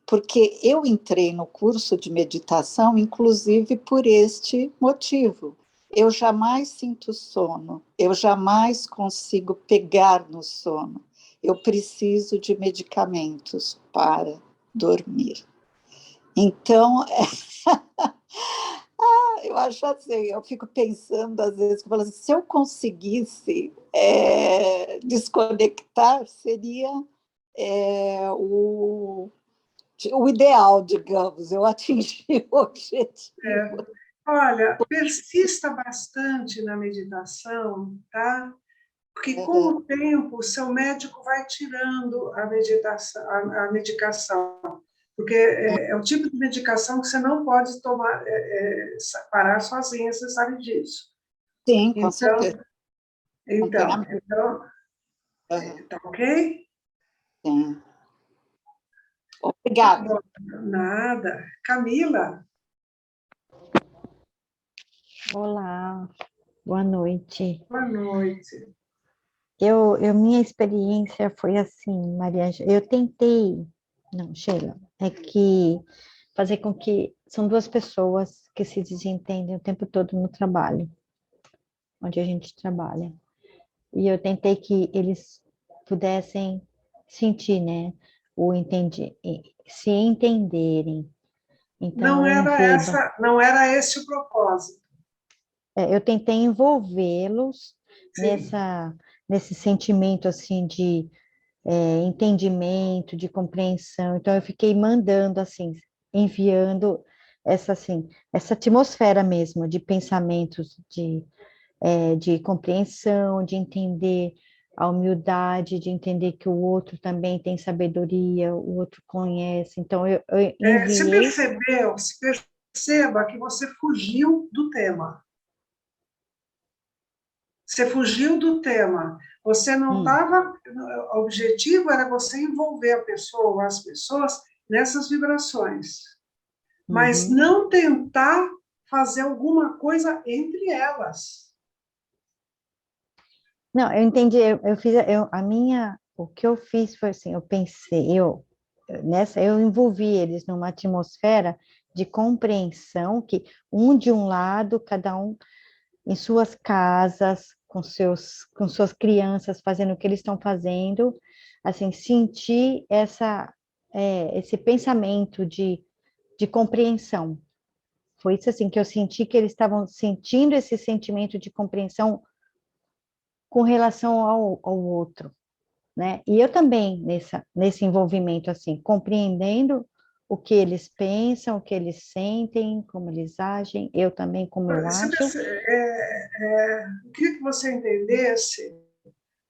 Porque eu entrei no curso de meditação, inclusive por este motivo. Eu jamais sinto sono, eu jamais consigo pegar no sono. Eu preciso de medicamentos para dormir. Então, eu acho assim, eu fico pensando às vezes, eu falo assim, se eu conseguisse desconectar, seria o ideal, digamos, eu atingi o objetivo. Olha, persista bastante na meditação, tá? Porque com o tempo o seu médico vai tirando a medicação, porque é o tipo de medicação que você não pode tomar, parar sozinha, você sabe disso. Sim, com certeza. Então, tá ok? Sim. Obrigada. Nada. Camila? Olá, boa noite. Boa noite. Minha experiência foi assim, Maria Ângela, eu tentei, não, Sheila, é que fazer com que, são duas pessoas que se desentendem o tempo todo no trabalho, onde a gente trabalha, e eu tentei que eles pudessem sentir, né, se entenderem, então Não era esse o propósito. eu tentei envolvê-los Sim. nesse sentimento assim de entendimento, de compreensão. Então eu fiquei mandando assim, enviando essa atmosfera mesmo de pensamentos de compreensão, de entender a humildade, de entender que o outro também tem sabedoria, o outro conhece. Então eu enviei. Se perceba que você fugiu do tema. Você fugiu do tema. Você não estava. O objetivo era você envolver a pessoa, as pessoas, nessas vibrações. Mas não tentar fazer alguma coisa entre elas. Não, eu entendi. O que eu fiz foi assim, eu pensei, eu envolvi eles numa atmosfera de compreensão, que de um lado, cada um em suas casas, com suas crianças, fazendo o que eles estão fazendo, assim, sentir esse pensamento de compreensão. Foi isso, assim, que eu senti que eles estavam sentindo esse sentimento de compreensão com relação ao outro, né? E eu também, nesse envolvimento, assim, compreendendo o que eles pensam, o que eles sentem, como eles agem, eu também, como eu acho. Eu queria que você entendesse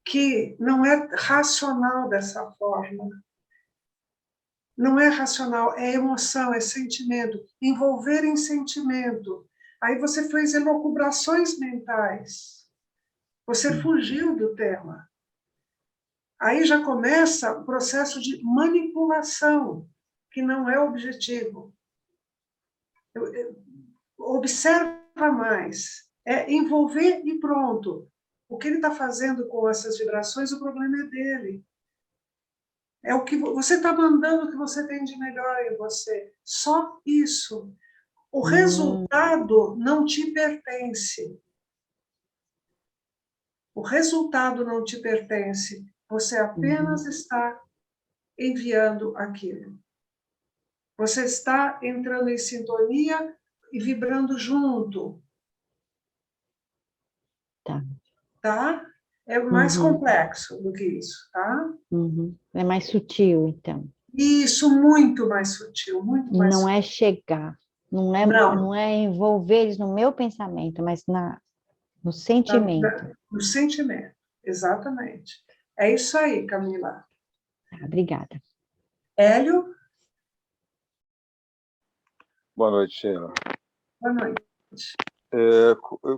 que não é racional dessa forma. Não é racional, é emoção, é sentimento. Envolver em sentimento. Aí você fez elucubrações mentais. Você fugiu do tema. Aí já começa o processo de manipulação, que não é o objetivo. Observa mais. É envolver e pronto. O que ele está fazendo com essas vibrações, o problema é dele. É o que você está mandando, o que você tem de melhor em você. Só isso. O resultado não te pertence. O resultado não te pertence. Você apenas está enviando aquilo. Você está entrando em sintonia e vibrando junto. Tá? É mais complexo do que isso, tá? É mais sutil, então. Isso, muito mais sutil, muito mais Não sutil. é chegar, não é envolver eles no meu pensamento, mas no sentimento. No sentimento, exatamente. É isso aí, Camila. Obrigada. Hélio? Boa noite, Sheila. Boa noite.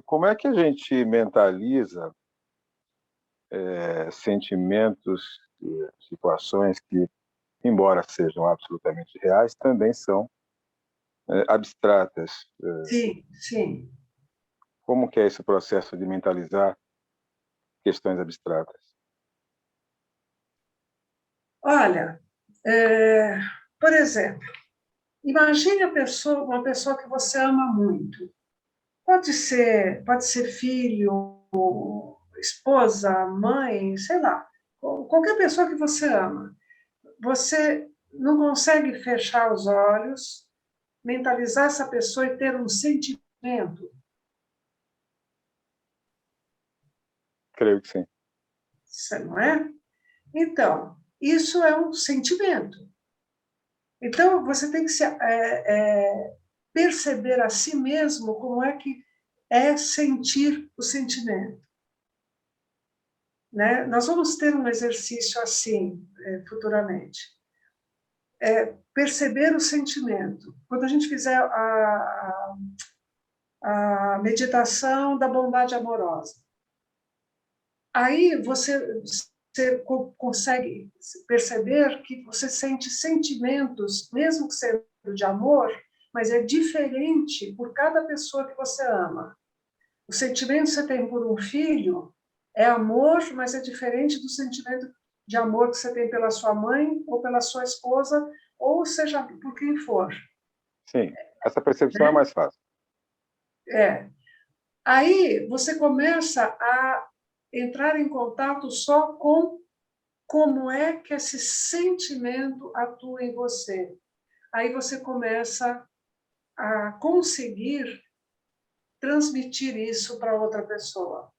Como é que a gente mentaliza sentimentos, situações que, embora sejam absolutamente reais, também são abstratas? Sim, sim. Como que é esse processo de mentalizar questões abstratas? Olha, por exemplo, imagine uma pessoa que você ama muito. Pode ser filho, esposa, mãe, sei lá, qualquer pessoa que você ama. Você não consegue fechar os olhos, mentalizar essa pessoa e ter um sentimento? Creio que sim. Não é? Então, isso é um sentimento. Então, você tem que perceber a si mesmo como é que é sentir o sentimento. Né? Nós vamos ter um exercício assim, futuramente. Perceber o sentimento. Quando a gente fizer a meditação da bondade amorosa, aí você consegue perceber que você sente sentimentos, mesmo que sejam de amor, mas é diferente por cada pessoa que você ama. O sentimento que você tem por um filho É amor, mas é diferente do sentimento de amor que você tem pela sua mãe ou pela sua esposa, ou seja, por quem for. Sim, essa percepção é mais fácil. Aí você começa a entrar em contato só com como é que esse sentimento atua em você. Aí você começa a conseguir transmitir isso para outra pessoa.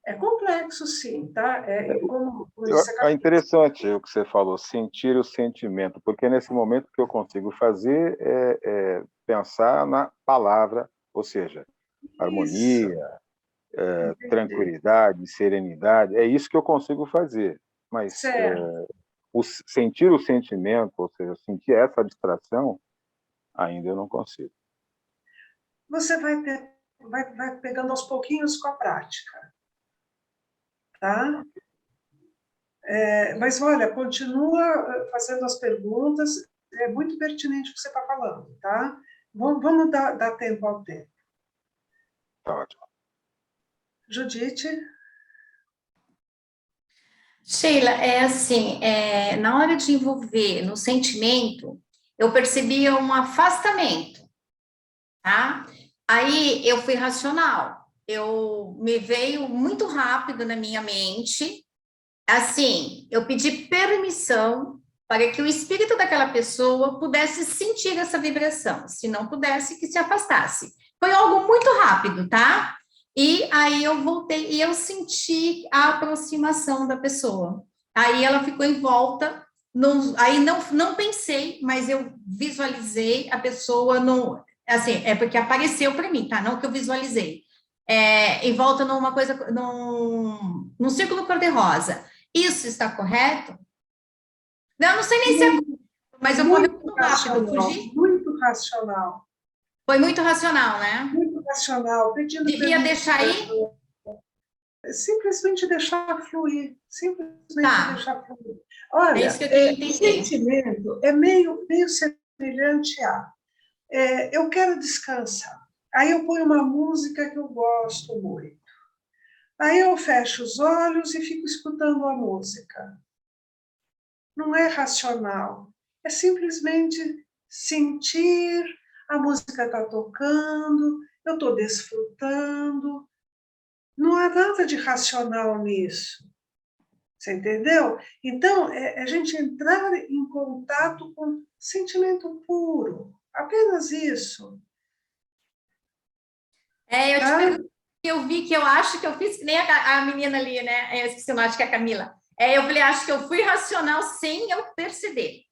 É complexo, sim, tá? É interessante o que você falou, sentir o sentimento, porque nesse momento o que eu consigo fazer é pensar na palavra, ou seja, harmonia, tranquilidade, serenidade, é isso que eu consigo fazer. Mas sentir o sentimento, ou seja, sentir essa abstração, ainda eu não consigo. Você vai pegando aos pouquinhos com a prática. Tá? Mas, olha, continua fazendo as perguntas, é muito pertinente o que você está falando, tá? Vamos dar tempo ao tempo. Tá ótimo. Judite? Sheila, é assim, na hora de envolver no sentimento, eu percebia um afastamento, tá? Aí eu fui racional. Me veio muito rápido na minha mente, assim, eu pedi permissão para que o espírito daquela pessoa pudesse sentir essa vibração, se não pudesse, que se afastasse. Foi algo muito rápido, tá? E aí eu voltei e eu senti a aproximação da pessoa. Aí ela ficou em volta, aí não pensei, mas eu visualizei a pessoa, assim, é porque apareceu para mim, tá? Não que eu visualizei. Em volta numa coisa, num círculo cor-de-rosa. Isso está correto? Não sei nem se é, mas eu corri muito rápido, fugi. Muito racional. Foi muito racional, né? Muito racional. Devia deixar aí? Simplesmente deixar fluir. Simplesmente deixar fluir. Olha, é isso que eu queria entender. O sentimento é meio semelhante a eu quero descansar. Aí eu ponho uma música que eu gosto muito. Aí eu fecho os olhos e fico escutando a música. Não é racional. É simplesmente sentir, a música está tocando, eu estou desfrutando. Não há nada de racional nisso. Você entendeu? Então, é a gente entrar em contato com sentimento puro. Apenas isso. Eu te pergunto, eu vi que eu acho que eu fiz, que nem a menina ali, né? Eu esqueci o nome, acho que é a Camila. Eu falei, acho que eu fui racional sem eu perceber.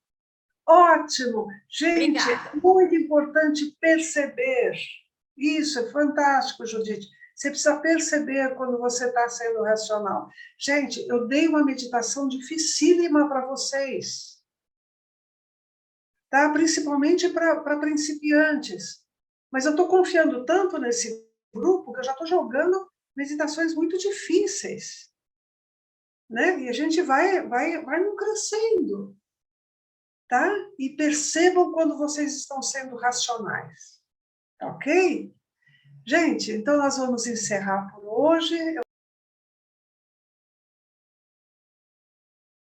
Ótimo! Gente, obrigada. É muito importante perceber. Isso, é fantástico, Judite. Você precisa perceber quando você está sendo racional. Gente, eu dei uma meditação dificílima para vocês. Tá? Principalmente para principiantes. Mas eu estou confiando tanto nesse grupo que eu já estou jogando meditações muito difíceis. Né? E a gente vai não crescendo. Tá? E percebam quando vocês estão sendo racionais. Ok? Gente, então nós vamos encerrar por hoje.